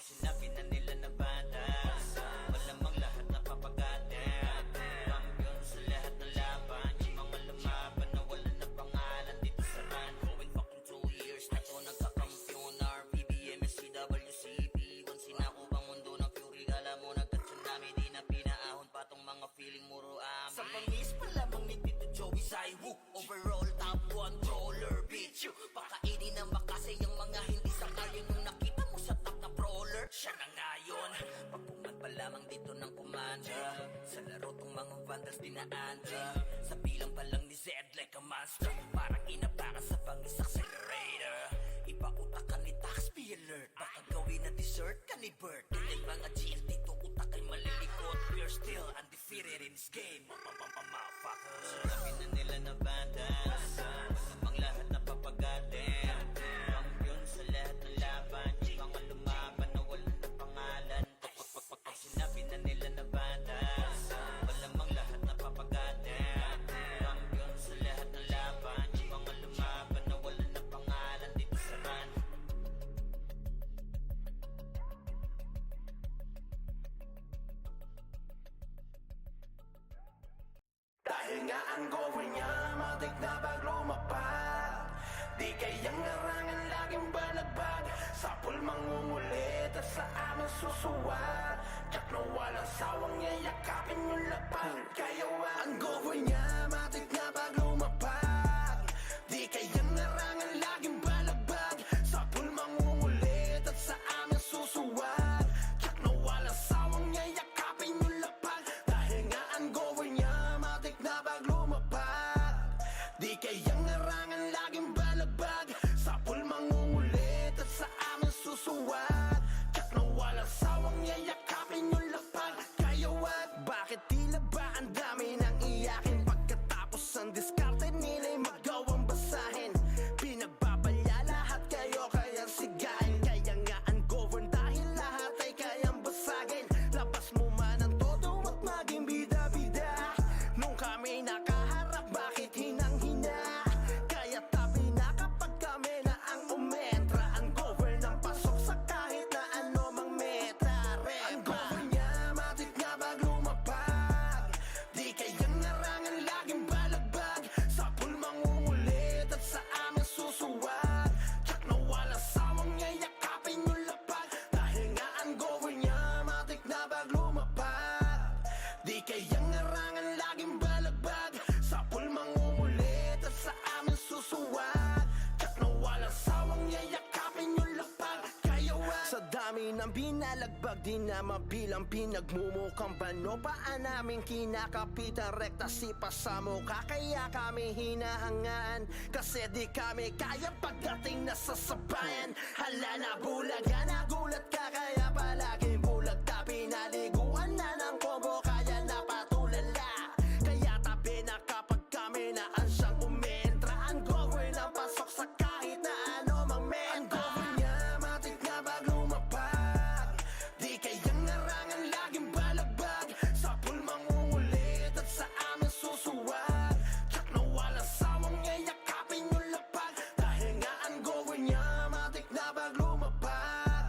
Sinabi na nila na vandals, malamang lahat na papagatin. Kampiyon sa lahat ng laban, yung mga lumaban na wala na pangalan dito sa run. Going fucking 2 years na to nagkakampiyon. RBBM, SCWCP, once sinako bang mundo ng Fury. Alam mo nagka-tsunami, di na pinaahon pa tong mga feeling muro amin. Sa pangis pa lamang ni Tito Joey Saiwu, overall top 1 troller bitch you. Pakainin na makasay yung mga hindi sangayon. Yung nakita mo sa top na brawler, siya na ngayon. Pagpungan pa lamang dito ng commander, sa laro tong mga vandals dinaanda. Sa bilang pa lang ni Zed like a monster, parang inapakan sa pangis accelerator. Ipautak ni tax be alert, baka gawin na dessert ka ni Bert. Hindi mga GL dito utak ay malilikot. We're still undefeated in this game, motherfuckers. Sinabi na nila na vandals, namang lahat na papagatin. Kampiyon sa lahat ng laban, yung mga nga ang goal niya, matik na pag lumapag. Di kayang larangan, laging balagbag. Sa pool mangungulit at sa amin susuwag. Tiyak na walang sawang yayakapin yung lapag. Kaya ang goal niya, matik na pag lumapag. Di kayang larangan, laging balagbag. Sa pool mangungulit at sa amin susuwag. Tiyak na walang sawang yayakapin yung lapag. Dahil nga ang goal niya, matik na pag lumapag. Di kayang larangan, laging balagbag. Sa pool mangungulit at sa amin susuwag. Tiyak na walang sawang yayakapin yung lapag. Kaya what? Bakit tila ba ang dami ng iyakin? Pagkatapos ang diskarte nila'y magawang basahin. Pinagbabalya lahat kayo kayang sigahin. Kaya nga ungovern dahil lahat ay kayang basagin. Labas mo man ang todo at maging bida-bida. Nung kami nakaharap, bakit hinang-hina? Kaya tabi na kapag kami na ang umetra. Ungovern ang pasok sa kahit na ano mang meta. Ungovern niya, matik na pag lumapag. Di kayang larangan, laging balagbag. Sa pool mangungulit at sa amin susuwag. Tiyak na walang sawang yayakapin yung lapag. Dahil nga ungovern niya, matik na pag lumapag. Di kayang larangan, laging balagbag. Sa pool mangungulit at sa amin susuwag. Tiyak na walang sawang yayakapin yung lapag. Kaya what? Sa dami ng binalagbag, di na mabilang pinagmumukhang bano. Paan namin kinakapitan, rekta sipa sa mukha. Kaya kami hinahangaan, kasi di kami kaya pagdating na sa sabayan. Hala na bulaga, nagulat ka kaya palaging bulag. Tabi naliguan na ng combo, kaya napatulala. Kaya tabi na kapag kami na ansyang umentra. Ungovern ang pasok sa kahit na ano mang meta. Ungovern niya, matik na pag lumapag. Di kayang larangan, laging balagbag. Sa pool mangungulit at sa amin susuwag. Tiyak na walang sawang yayakapin yung lapag. Dahil nga ungovern niya, matik na pag lumapag.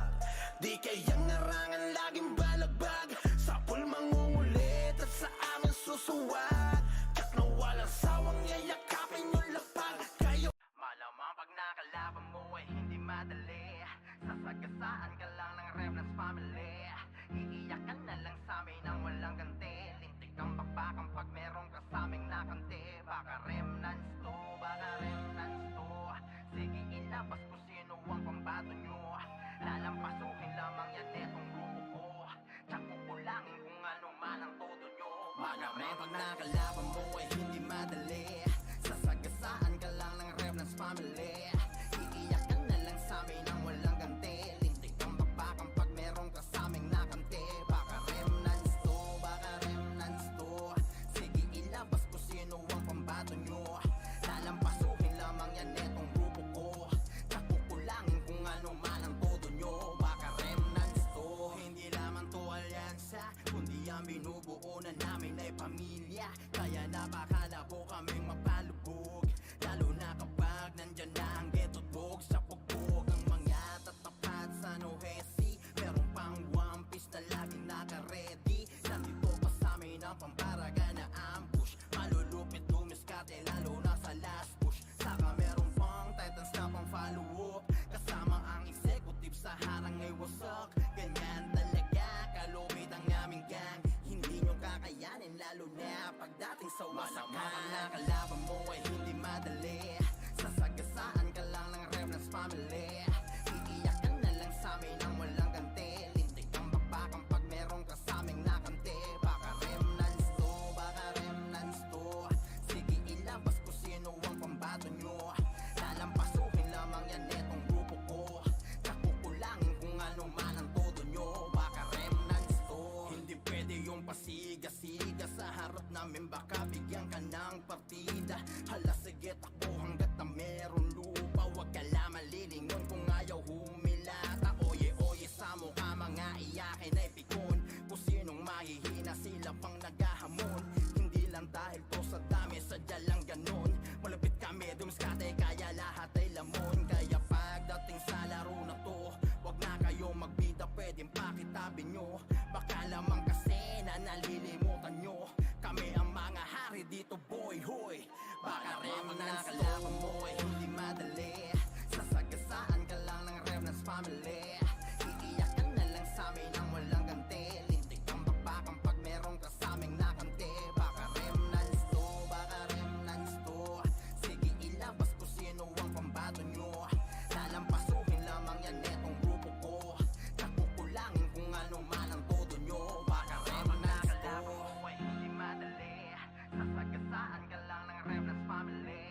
Di kayang larangan, laging balagbag. Sa pool mangungulit at sa amin susuwag. Tiyak na walang sawang yayakapin yung lapag. Kayo malamang pag nakalaban mo ay hindi madali. Sasagasaan ka lang ng Remnants family. Iiyak ka na lang sa amin nang walang ganti. Lintik kang bakbakang pag meron ka sa aming nakante. Baka Remnants to, baka Remnants to. Sige ilabas ko sino ang pambato nyo. Lalampasukin lamang yan netong grupo ko. Tsak kukulangin kung ano man ang todo nyo. Malamang pag nakalaban mo ay hindi madali. Sasagasaan ka lang ng Remnants family. Iiyak ka na lang sa amin nang walang ganti. Lintik kang bakbakang pag meron ka sa aming nakante. Baka Remnants to, baka Remnants to. Sige ilabas ko sino ang pambato nyo. Lalampasukin lamang yan netong grupo ko. Tsak kukulangin kung ano man ang todo nyo. Baka Remnants to. Hindi lamang to alyansa, kundi ang binubuo na namin ay pamilya. Kaya napakalabo kaming mapalubog. Lalo na kapag nandyan na ang ghetto't bog. Sa pugbog ang mga tatapat sa Nohesi. Meron pang One Piece na laging naka-ready. Nandito pa sa amin ang pambaraga na ambush. Malulupit lumiskate lalo na sa last push. Saka meron pang Titans na pang follow-up. Kasama ang executive sa harang ay wasak. Ganyan talaga kalupit ang aming gang. Hindi nyo kakayanin lalo na pagdating sa wasakan. Malamang nakalaban mo ay hindi madali. Sasagasaan ka lang ng Remnants family. Iiyak ka na lang sa amin nang walang ganti. Lintik kang bakbakang pag meron ka sa aming nakante. Baka Remnants to, baka Remnants to. Sige ilabas ko sino ang pambato nyo. Lalampasukin lamang yan netong grupo ko. Tsak kukulangin kung ano man ang todo nyo. Baka Remnants to. Hindi pwede yung pasiga-siga sa harap namin. Baka bigyan ka ng partida. Hala sige takbo hanggat na meron lupa. Huwag ka lang malilingon kung ayaw humilata. Oye-oye sa mukha mga iyakin ay pikon. Kung sinong mahihina sila pang naghahamon. Hindi lang dahil to sa dami, sadya lang ganon. Malapit kami dumiskate kaya lahat ay lamon. Kaya pagdating sa laro na to, wag na kayong magbida, pwedeng pakitabi nyo. Baka lamang kasi na nalilimutan nyo. Kami ang mga hari dito boy, hoy. Baka remnants kalaban mo ay hindi madali. Sasagasaan ka lang ng remnants family. Iiyak ka na lang sa amin nang walang ganti. Lintik kang bakbakang pag merong kasaming nakante. Baka remnants to, baka remnants to. Sige ilabas ko sino ang pambato nyo. Lalampasuhin lamang yan netong grupo ko. Nakukulangin kung ano man ang todo nyo. Baka remnants to. Hindi madali. Sasagasaan ka lang ng remnants family.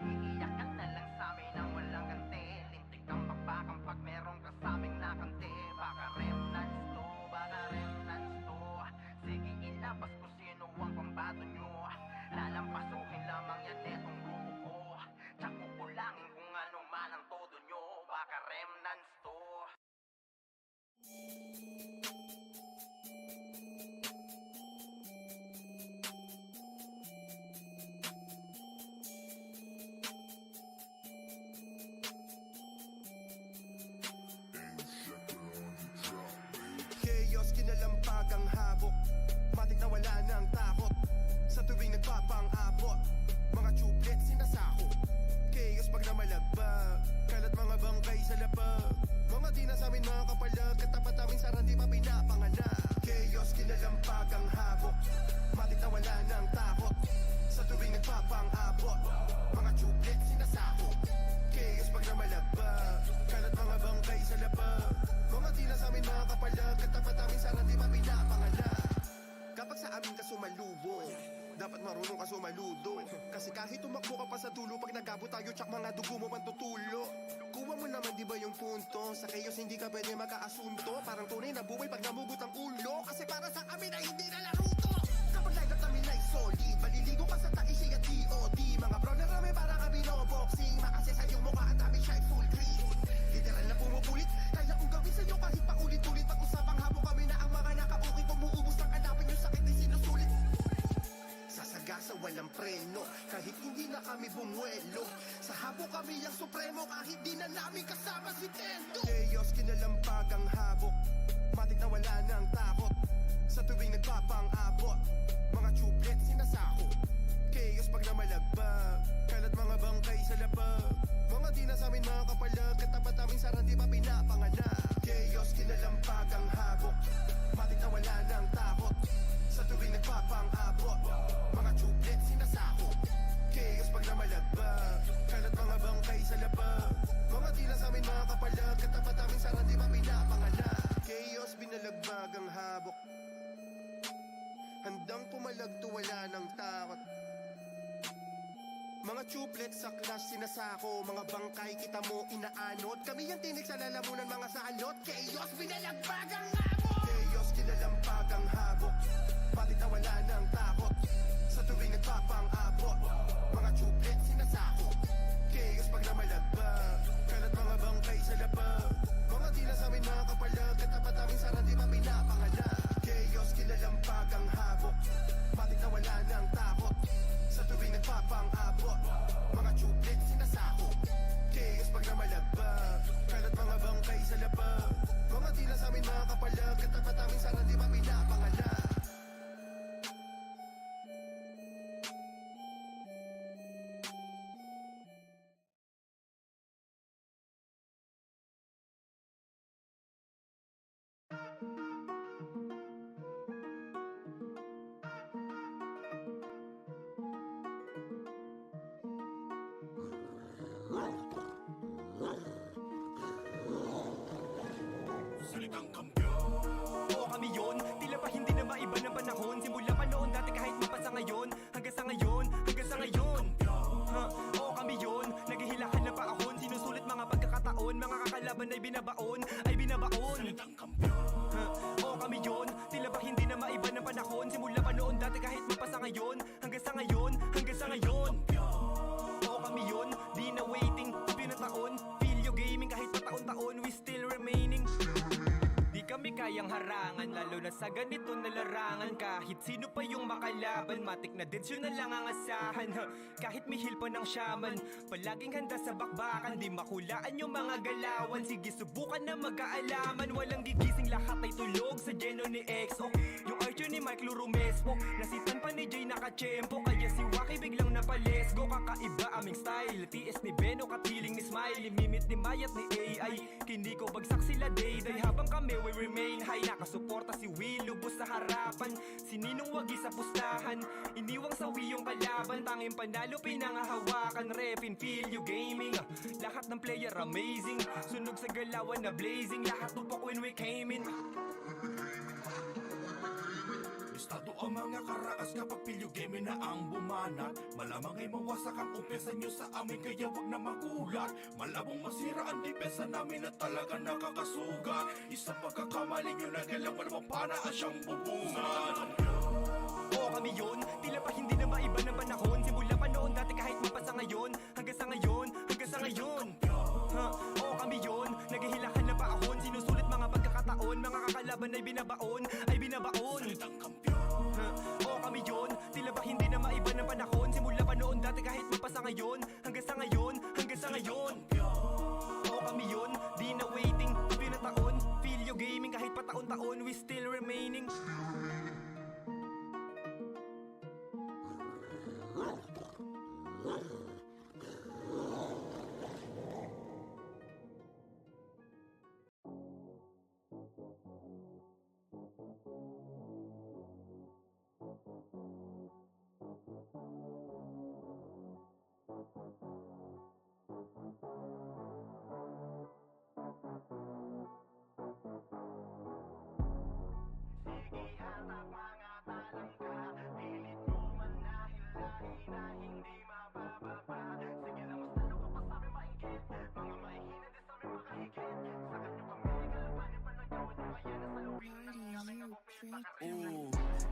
Iiyak ka na lang sa amin nang walang ganti. Lintik kang bakbakang pag merong kasaming nakante. Baka remnants to, baka remnants to. Sige ilabas ko sino ang pambato nyo. Lalampasuhin lamang yan netong grupo ko. Tsak kukulangin kung ano man ang todo nyo. Baka remnants to. Chaos, kinalampag ang habok. Matik na wala ng takot. Sa tuwing nagpapang-abot, mga tublet sinasako. Chaos pag namalagpag, kalat mga bangkay sa lapag. Mga di na sa amin mga kapalag, katapat namin sa randi pa pinapanganak. Chaos, kinalampag ang habok. Matik na wala ng takot. Sa tuwing nagpapang-abot, mga tublet sinasako. Chaos pag namalagpag, kalat mga bangkay sa lapag. Mga di na sa amin mga kapalag, katapat namin sa randi pa pinapanganak. Kapag sa amin ka sumalubo, dapat marunong ka sumaludo. Kasi kahit tumakbo ka pa sa dulo, pag nagabot tayo, tsak mga dugo mo pang tutulo. Kuha mo naman di ba yung punto? Sa chaos hindi ka pwede magkaasunto. Parang tunay na buhay pag namugot ang ulo. Kasi para sa amin ay hindi na laro to. Kapag live at namin ay solid, maliligo ka sa taisi at DOD. Mga bro na rami para kami no boxing. Makasya sa iyong mukha at namin siya full green. Literal na pumupulit, kaya kung gawin sa iyo kahit paulit-ulit. Pag-usapang habo kami na ang mga nakabukit. Umuubos ng kanapin yung sakit ay sinusulit. Sasagasa walang preno, kahit hindi na kami bumuelo. Sa habo kami ang supremo, kahit di na namin kasama si Tendo. Chaos, kinalampag ang habok. Matik na wala ng takot. Sa tuwing nagpapang-abot, mga tublet sinasako. Chaos pag namalagpag, kalat mga bangkay sa lapag. Mga di na sa amin mga kapalag, katapat namin sa randi pa pinapanganak. Chaos, kinalampag ang habok. Matik na wala ng takot. Sa tuwing nagpapang-abot, mga tublet sinasako. Chaos pag namalagpag, kalat mga bangkay sa lapag. Mga di na sa amin mga kapalag, katapat namin sa randi pa pinapanganak. Chaos, binalagbag ang habok. Handang pumalagto, wala ng takot. Mga tublet sa clash sinasako. Mga bangkay kita mo inaanod. Kami yung tinig sa lalamunan mga salot. Chaos, binalagbag ang habok. Chaos, kinalampag ang habok. Matik na wala ng takot. Sa tuwing nagpapang-abot, mga tublet sinasako. Chaos pag namalagpag, kalat mga bangkay sa lapag. Mga di na sa amin mga kapalag, katapat namin sa randi pa pinapanganak. Chaos, kinalampag ang habok. Matik na wala ng takot. Sa tuwing nagpapang-abot, mga tublet sinasako. Chaos pag namalagpag, kalat mga bangkay sa lapag. Mga di na sa amin mga kapalag, katapat namin sa randi pa pinapanganak. Salitang kambyo. Oo kami yun, tila ba hindi na maiba ng panahon. Simula pa noon dati kahit mapasa ngayon. Hanggang sa ngayon, hanggang sa ngayon. Oo kami yun, naghihilakan na paahon. Sinusulit mga pagkakataon, mga kakalaban ay binabaon. Salitang kambyo. Oo kami yun, tila ba hindi na maiba ng panahon. Simula pa noon dati kahit mapasa ngayon. Hanggang sa ngayon, hanggang sa ngayon. Oo kami yun, di na waiting, sabi na taon. Video gaming kahit pa taon-taon, we still remaining. Di kami kayang harangan, lalo na sa ganito na larangan. Kahit sino pa yung makalaban, matik na deads yun na lang ang asahan. Kahit mihil pa ng shaman, palaging handa sa bakbakan. Di makulaan yung mga galawan, sige subukan na magkaalaman. Walang gigising, lahat ay tulog sa geno ni EXO. Yung art feature ni Mike Lurumespo. Nasitan pa ni Jay Nakachempo, kaya si Waki biglang napalesgo. Kakaiba aming style, TS ni Beno katiling ni Smiley, mimit ni Mayat ni AI. Kini ko bagsak sila day-day habang kami we remain high. Nakasuporta si Will, lubos sa harapan, si Ninong wagi sa pustahan, iniwang sawi yung kalaban. Tanging panalo pinangahawakan, Refin, feel you gaming. Lahat ng player amazing, sunog sa galawan na blazing, lahat tupok when we came in. Estado ang mga karaas kapag pilyo game na ang bumanat. Malamang ay mawasak ang umpiyansa nyo sa amin, kaya wag na magulat. Malabong masira ang depensa namin na talaga nakakasugat. Isang pagkakamali nyo na galaw, walang panaan siyang bubungan. Oo kami yun, tila pa hindi na maiba ng panahon. Simula pa noon dati kahit mapa sa ngayon, hanggang sa ngayon, hanggang sa ngayon. Oo kami yun, naghihilakan na paahon, sinusulit mga pagkakataon, mga kakalaban ay binabaon, ay binabaon. Oo kami yun, tila ba hindi na maiba ng panahon. Simula pa noon dati kahit mapa sa ngayon, hanggang sa ngayon, hanggang sa ngayon. Oo kami yun, di na waiting, tabi na taon, feel you gaming kahit pa taon-taon, we still remaining.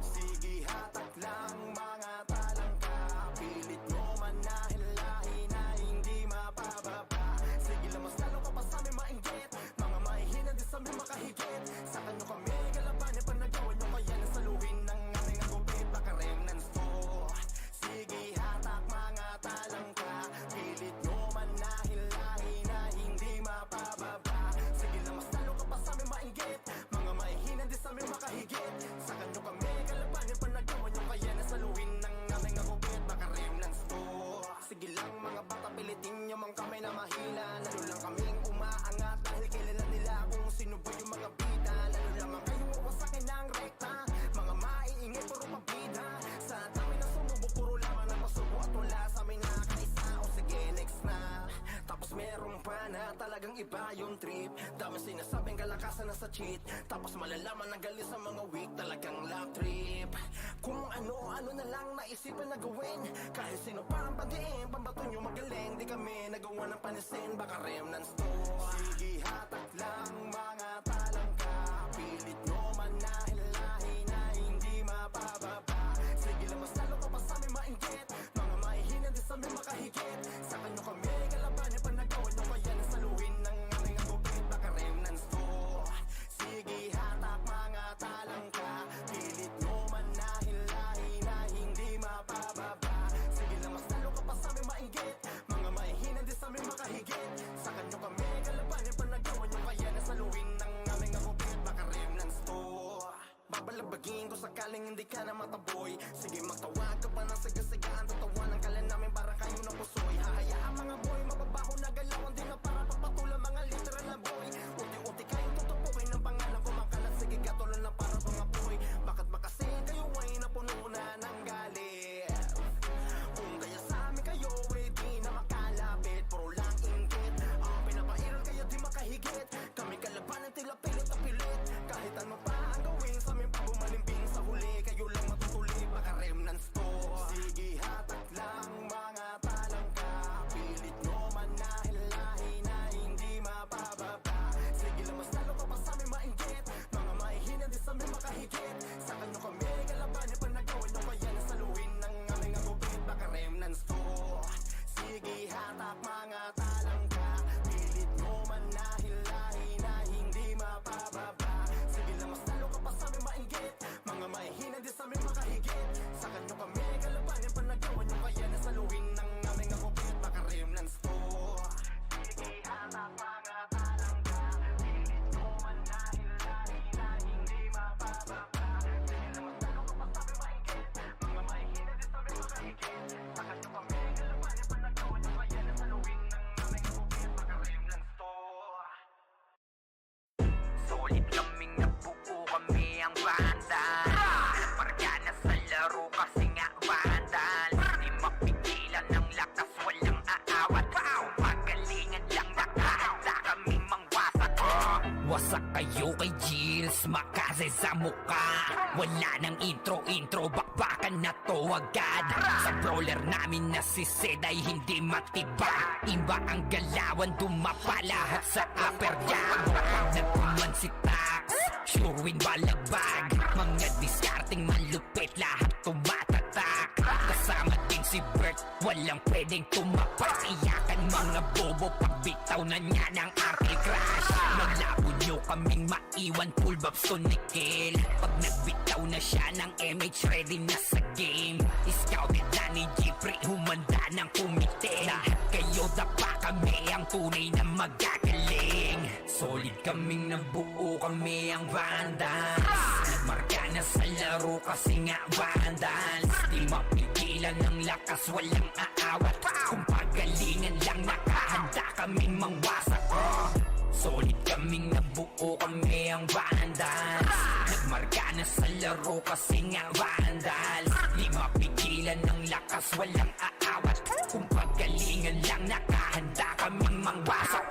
Sige hatak lang mga talangka, pilit nyo manahilahin na hindi mapababa. Sige lamas lalo ka pa sa amin mainggit, mga mahihina din sa amin makahigit. Sa kanyo kami kalabanin pa nagawa nyo, kaya nasaluhin ng aming agupit, baka remnants to. Sige hatak mga talangka, pilit nyo manahilahin na hindi mapababa. Sige lamas lalo ka pa sa amin mainggit, mga mahihina din sa amin makahigit. Sa kanyo kami kalabanin pa nagawa nyo, kaya nasaluhin ng aming agupit, baka remnants to. Sige lang mga bata, pilitin nyo mang kami na mahila. Lalo lang kaming umaangat dahil kilala nila kung sino ba yung mga bida. Lalo lamang kayong wawasakin ng rekta, mga maiingay puro pabida. Sa dami na sumubok puro laman ang pasubo at wala sa amin nakakaisa. O sige next na, tapos meron pa na talagang iba yung trip. Dami sinasabing kalakasan na sa cheat, tapos malalaman na galing sa mga weak, talagang love trip. Kung ano-ano na lang naisipan na gawin, kahit sino pa ang pandiin, pambato nyo magaling. Di kami nagawa ng panisin, baka remnants to. Sige hatak lang mga talangka, pilit nyo manahilahin na hindi mapababa. Sige lamas lalo ka pa sa amin mainggit, mga mahihina din sa amin makahigit. Sa kanyo kami kalabanin pa nagawa nyo, kaya nasaluhin ng aming agupit, baka remnants to. Sige hatak mga talangka, pilit nyo manahilahin na hindi mapababa. Sige lamas lalo ka pa sa amin mainggit, mga mahihina din sa amin makahigit. Sa kanyo kami kalabanin pa nagawa nyo, kaya nasaluhin ng aming agupit, baka remnants to. Babalabagin ko sakaling hindi ka na mataboy. Sige magtawag ka pa ng sigasigaan, tatawanan ka lang namin para kayo ng pusoy. Hahayaan mga boy, mababaho na galawan din na para papatulan mga literal na boy. Unti-unti kayong tutupuin ng pangalan ko, makalat sige katulan na para mga boy. Bakit ba kasi kayo ay napuno na ng galit? Kung kaya sa amin kayo ay di na makalapit, puro lang inggit. Ang pinapairal kayo di makahigit, kami kalabanan tila pilit na pilit. Kahit ano pa ang gawin sa amin, pag umalimbing sa huli, kayo lang matutuli, baka remnants to. Sige hatak lang mga talangka, pilit nyo manahilahin na hindi mapababa. Sige lamas lalo ka pa sa amin mainggit, mga mahihina din sa amin makahigit. Sa kanyo kami kalabanin pa nagawa nyo, kaya nasaluhin ng aming agupit, baka remnants to. Sige hatak mga talangka, pilit nyo manahilahin na hindi mapababa. Sige lamas lalo ka pa sa amin mainggit, mga mahihina din sa amin makahigit. Sa kanyo kami kalabanin pa nagawa nyo, kaya nasaluhin ng aming agupit, baka remnants to. Sige hatak mga talangka, pilit nyo manahilahin na hindi mapababa. Sige lamas Solid kaming nabuo kami ang vandal Marga na sa laro kasi nga vandal Di mapigilan ng lakas walang aawat Pagalingan lang nakahanda kaming mangwasak Wasak kayo kay Gilles, makase sa mukha Wala nang intro, bakbakan na to agad Sa brawler namin na si Zed ay hindi matibag Iba ang galawan, dumapa lahat sa upper jab Nagkuman si Tax, sure win balagbag Mga discarding malupit, lahat tumatatak Kasama din si Bert, walang pwedeng tumapas Iyakan mga bobo, pagbitaw na niya ng anti-crash Naglabo nyo kaming maiwan, full bobs to nickel Pag nagbitaw na siya ng MH, ready na sa game Scouted na ni Jeffrey, humanda ng kumite Lahat kayo dapa kami, ang tunay na magagaling Solid kaming nabuo kami ang vandals Nagmarka na sa laro kasi nga vandals Di mapigilan ng lakas, walang aawat Kung pagalingan lang nakahanda kaming mangwasak Solid kaming nabuo kami ang vandals Nagmarka na sa laro kasi nga vandals Di mapigilan ng lakas, walang aawat Kung pagalingan lang nakahanda kaming mangwasak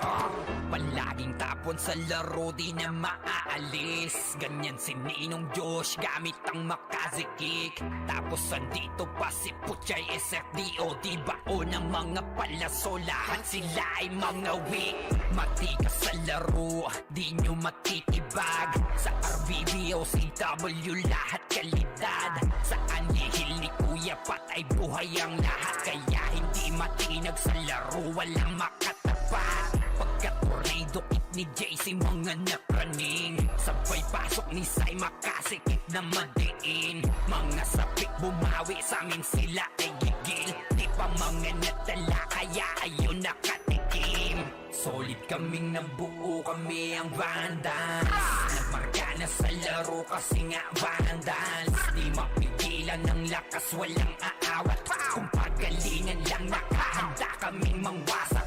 Palaging tapon sa laro, di na maaalis Ganyan si Ninong Josh, gamit ang Makaze kick Tapos andito pa si Puchay SFDO Di bao ng mga palaso, lahat sila ay mga weak Matikas sa laro, di nyo matitibag Sa RBB o CW, lahat kalidad Sa anihil ni Kuya Pat ay buhay ang lahat Kaya hindi matinag sa laro, walang makatapat Pagka-tornado kick ni JC, mga napraning Sabay pasok ni Sai, makasikip na madiin Mga sapik bumawi, sa amin sila ay gigil Di pa mga natala, kaya ayun nakatikim Solid kaming nabuo kami ang vandals Nagmarka na sa laro kasi nga vandals Di mapigilan ng lakas, walang aawat Kung pagalingan lang nakahanda kaming mangwasak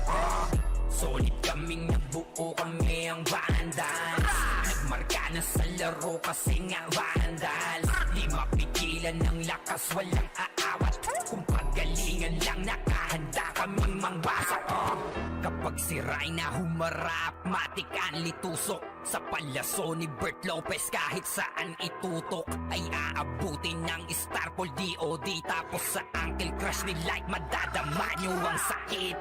Solid kaming nabuo kami ang vandals Nagmarka na sa laro kasi nga vandals Di mapigilan ng lakas, walang aawat Kung pagalingan lang nakahanda kaming mangwasak Kapag si Rhina humarap, matik ang litusok Sa palaso ni Bert Lopez kahit saan itutok Ay aabutin ng Starpol DOD Tapos sa Uncle Crush ni Light, madadama nyo ang sakit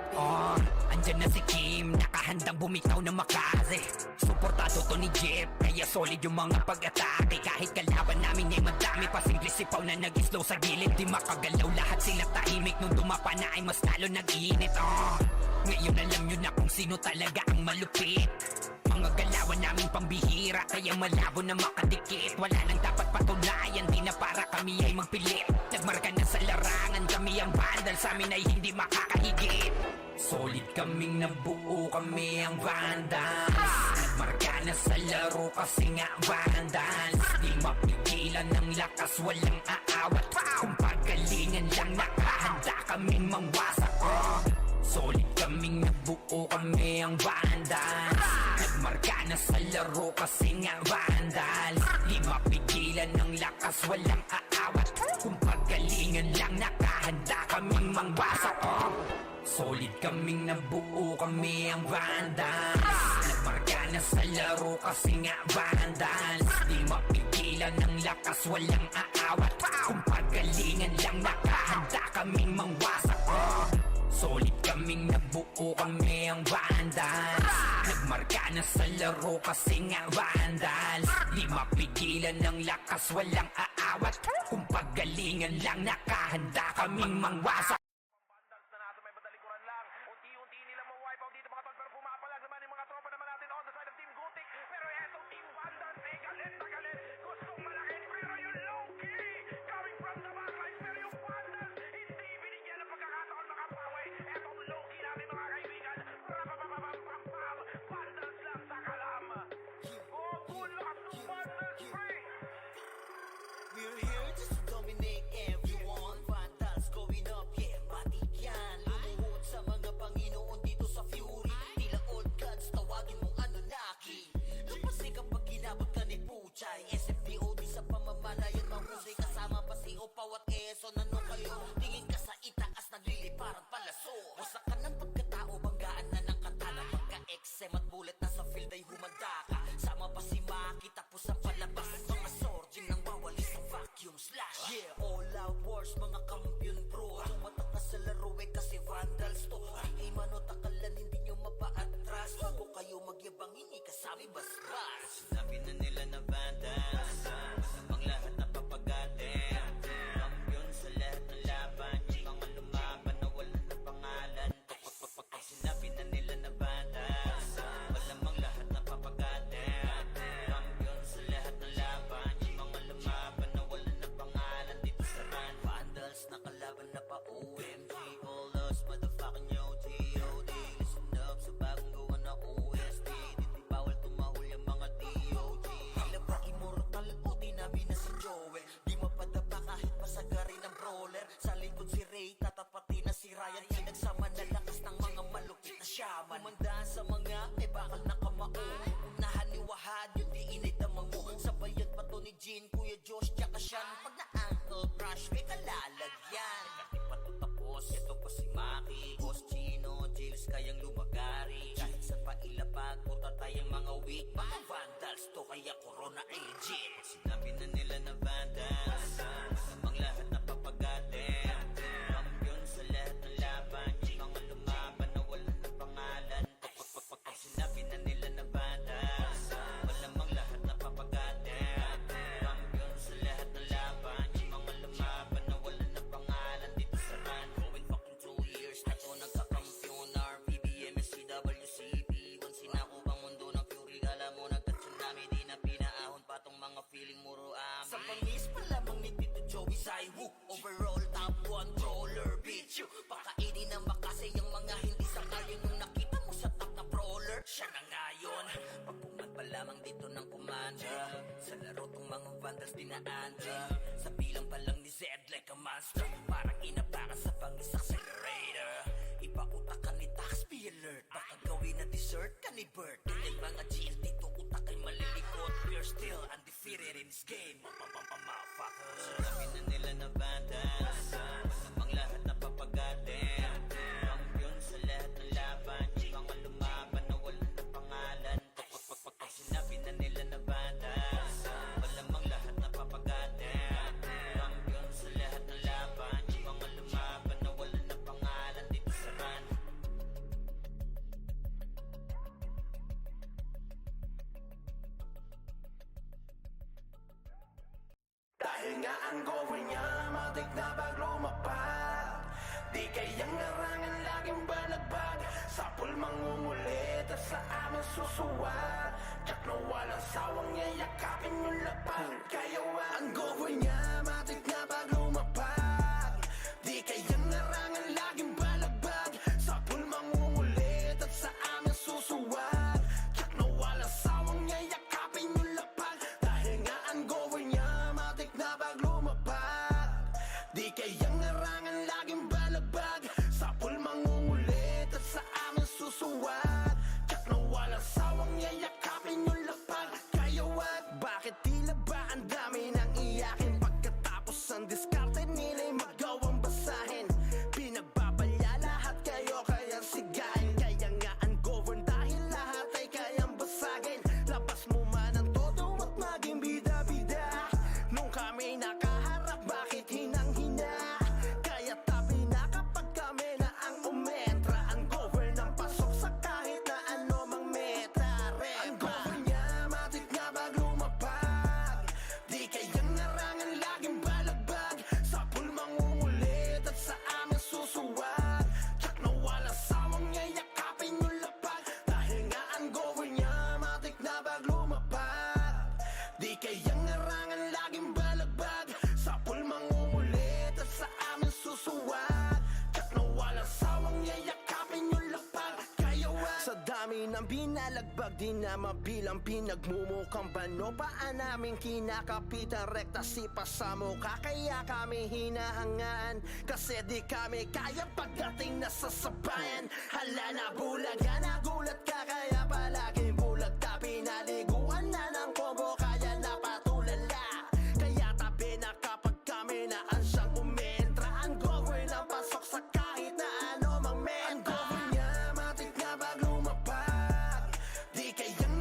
Andyan na si Kim, nakahandang bumitaw na Makaze Suportado to ni Jeff, kaya solid yung mga pag-atake Kahit kalaban namin ay madami pa simple sipaw na nag-slow sa gilid Di makagalaw, lahat sila tahimik Nung dumapa na ay mas lalo nag-iinit Ngayon alam nyo na kung sino talaga ang malupit Mga galawan namin pambihira Kaya malabo na makadikit Wala nang dapat patunayan Di na para kami ay magpilit Nagmarka na sa larangan Kami ang vandal Sa amin ay hindi makakahigit Solid kaming nabuo Kami ang vandals Nagmarka na sa laro Kasi nga vandals Di mapigilan ng lakas Walang aawat Kung pagalingan lang nakahanda kaming mangwasak Solid kaming nabuo Kami ang vandals Nagmarka na sa laro kasi nga vandals Di mapigilan ng lakas, walang aawat Kung pagalingan lang nakahanda kaming mangwasak Solid kaming nabuo kami ang vandals Nagmarka na sa laro kasi nga vandals Di mapigilan ng lakas, walang aawat Kung pagalingan lang nakahanda kaming mangwasak Solid kaming nabuo kami ang vandals Nagmarka na sa laro kasi nga vandals Di mapigilan ng lakas, walang aawat Kung pagalingan lang nakahanda kaming mangwasak Vandals na natin may badalikuran lang Unti-unti nila ma-wipe out dito mga tol Pero pumapalag naman yung mga tropa naman natin on the side of Team Gutik Pero eto Team Vandals ay galit na galit Gustong malakin pero yung low-key Coming from the backlines pero yung Vandals Hindi binigyan ng pagkakataon makapawi Etong low-key natin mga kaibigan Rapapapapapapam Vandals lang sa kalam Oh, good luck to Vandals free We're here just to dominate everyone. Vandals going up, yeah. field ay humanda ka. Sama pa si Maki tapos ang palabas. Mga sording nang wawalis sa vacuum slash. Yeah, all out wars mga kampiyon bro. Tumatak ka sa laro eh kasi vandals to. Di mano takalan hindi nyo mapa-atras. Bago kayo magyabang hindi kasami basbas. Sinabi na nila na vandals, masamang lahat na papagatin. Kampiyon sa lahat ng laban, yung mga lumaban na wala na pangalan. Pag sinabi na nila na vandals, malamang lahat na papagatin. Kampiyon sa lahat ng laban, yung mga lumaban na wala na pangalan. Dito sa run, vandals nakalaban na pa OMG. All us motherfucking yo G.O.D. Listen up sa bagong gawa na OST. Dito bawal tumahol yung mga D.O.G. Tila ba immortal o di namin na si Joel. Di mapadapa kahit pasagarin ng brawler. Sa likod si Ray, tatapatin na si Ryan. Pinagsama na lakas ng mga malupit na shaman. Umandaan sa mga may bakal na kamao. Unahan ni Wahad, yung di inidamang mo. Sabayan pa to ni Jean, Kuya Josh, tsaka Sean. Pag na-ankle crush, may kalalagyan. Kahit pa to tapos, ito pa si Maki, Boss Chino, Jiles kayang lumagari. Kahit saan pa ilapag, puta tayong mga weak. Mga vandals to, kaya corona agent. Sinabi na nila na vandals, masamang lahat na papagatin. Kampiyon sa lahat ng laban, yung mga lumaban na wala na pangalan. Pag sinabi na nila na vandals, malamang lahat na papagatin. Kampiyon sa lahat ng laban, yung mga lumaban na wala na pangalan. Dito sa run, going fucking 2 years na to nagkakampiyon. RPBM, SCWCP, once sinako bang mundo ng fury. Kala mo nagka-tsunami, di na pinaahon pa tong mga feeling muro amin. Sa pangis pa lamang ni Tito Joey Saiwu, overall top 1 brawler, bitch you. Pakainin ng makasay yung mga hindi sangayon. Yung nakita mo sa top na brawler, siya na ngayon. Pagpungan pa lamang dito ng commander, sa laro tong mga vandals dinaanda. Sa bilang pa lang ni Zed like a monster, parang inapakan sa pangis accelerator. Ipautak ka ni Tax, be alert. Baka gawin na dessert ka ni Bert. Ganyan mga GL dito, utak ay malilikot. We're still undefeated in this game, motherfuckers. Sinabi na nila na vandals, masamang lahat na papagatin. Kampiyon sa lahat ng laban, yung mga lumaban na wala na pangalan. Pag sinabi na nila na vandals, malamang lahat na papagatin. Kampiyon sa lahat ng laban, yung mga lumaban na wala na pangalan. Dito sa run, Dahil nga ang goal niya, matik na bag lumapag. Di kayang narangan laging balagbag. Sa pulmang umulit at sa amin susuwag. Tsak na walang sawang yayakapin yung lapag. Kaya ang goal niya, matik na bag lumapag. Di kayang narangan laging balagbag. Sa pulmang umulit at sa amin susuwag. Tsak na walang sawang yayakapin yung lapag. Dahil nga ang goal niya, matik na bag lumapag. Di kayang narangan laging balagbag. Sa pulmang umulit at sa amin susuwag. Tsak na walang sawang yayakapin yung lapag. Kaya what? Bakit tila ba ang dami ng iyakin? Pagkatapos ang diskarte nila'y magawang basahin. Pinagbabalya lahat kayo kayang sigahin. Kaya nga ungovern dahil lahat ay kayang basagin. Labas mo man ang todo at maging bida-bida. Nung kami nakaharap, bakit hinang-hina? Kaya tabi na kapag kami na ang umetra. Ungovern ang pasok sa kahit na ano mang meta. Ungovern niya, matik na bag lumapag. Di kayang narangan laging balagbag. Sa pulmang umulit at sa amin susuwag. Tsak na walang sawang yayakapin yung lapag. Dahil nga ungovern niya, matik na bag lumapag. Di kayang narangan laging balagbag. Sa pulmang umulit at sa amin susuwag. Tsak na walang sawang yayakapin yung lapag. Kaya sa dami ng binalagbag, di na mabilang pinagmumukhang bano. Paan namin kinakapitan rekta sipa sa mukha. Kaya kami hinahangaan, kasi di kami kaya pagdating na sa sabayan. Hala na bulaga, nagulat ka kaya palaging bulag. Pinaliguan na ng combo kaya napatulala. Kaya tabi na kapag kami na ansyang umentra. Ungovern ang pasok sa kahit na ano mang meta. Ungovern niya, matik na bag lumapag. Di kayang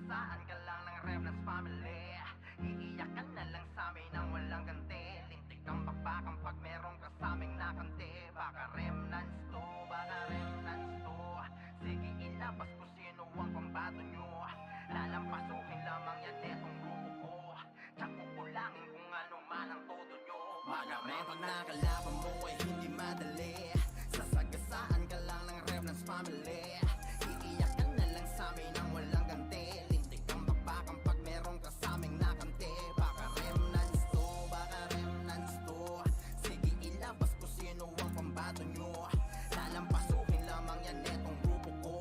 Sasagasaan ka lang ng Remnants family. Iiyak ka na lang sa amin nang walang ganti. Lintik kang bakbakang pag meron ka sa aming nakante. Baka Remnants to, baka Remnants to. Sige ilabas ko sino ang pambato nyo. Lalampasukin lamang yan etong grupo ko. Tsak kukulangin kung ano man ang todo nyo. Baka pag nakalaban mo ay hindi madali. Sasagasaan ka lang ng Remnants family. Iiyak ka na lang sa amin nang walang ganti. Lintik kang bakbakang pag meron ka sa aming nakante. Baka Remnants to, baka Remnants to. Sige ilabas ko sino ang pambato nyo. Lalampasukin lamang yan etong grupo ko.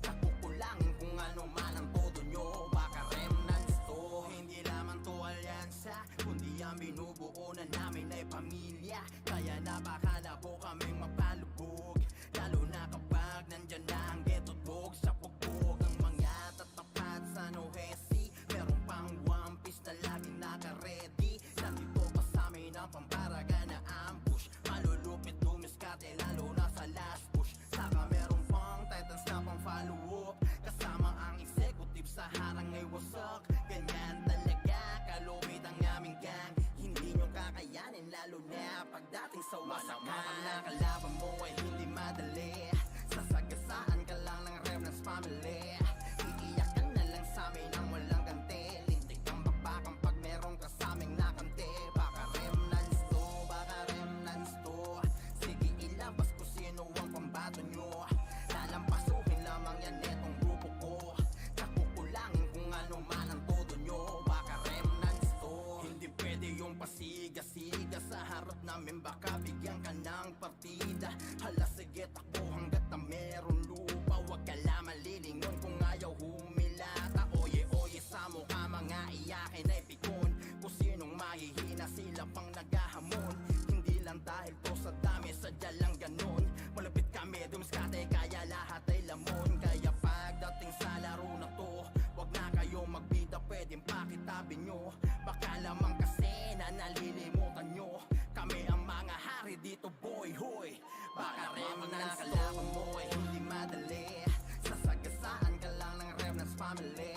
Tsak kukulangin kung ano man ang todo nyo. Baka Remnants to. Hindi lamang to alyansa, kundi ang binubuo na namin ay pamilya. Kaya napakalabo kaming mapalubog. Lalo na kapag nandyan na ang ghetto dog. Sa pugbog ang mga tatapat sa Nohesi. Meron pang One Piece na laging naka-ready. Nandito pa sa amin ang pamparaga na ambush. Malulupit dumiskate lalo na sa last push. Saka meron pang titans na pang follow up. Kasama ang executive sa harang ay wasak. Ganyan talaga kalumit ang aming gang. Hindi nyo kakayanin lalo na pagdating sa wasakan. Ang nakalaban mo ay hindi madali. Sasagasaan ka lang ng Remnants family. Iiyak ka na lang sa amin nang walang ganti. Lintik kang bakbakang pag meron ka sa aming nakante. Baka Remnants to, baka Remnants to. Sige ilabas ko sino ang pambato nyo. Lalampasukin lamang yan etong grupo ko. Tsak kukulangin kung ano man ang todo nyo. Baka Remnants to. Hindi pwede yung pasiga-siga sa harap namin. Baka bigyan ka ng partida. Hala sige takbo hanggat na meron lupa. Huwag ka lang malilingon kung ayaw humilata. Oye sa mukha mga iyakin ay pikon. Kung sinong mahihina sila pang naghahamon. Hindi lang dahil to sa dami, sadya lang ganon. Malapit kami dumiskate kaya lahat ay lamon. Kaya pagdating sa laro na to, wag na kayo magbida, pwedeng pakitabi nyo. Baka lamang kasi na nalilimutan nyo. Kami ang mga hari dito boy, hoy. Baka Remnants nakalaban mo ay hindi madali. Sasagasaan ka lang ng Remnants family.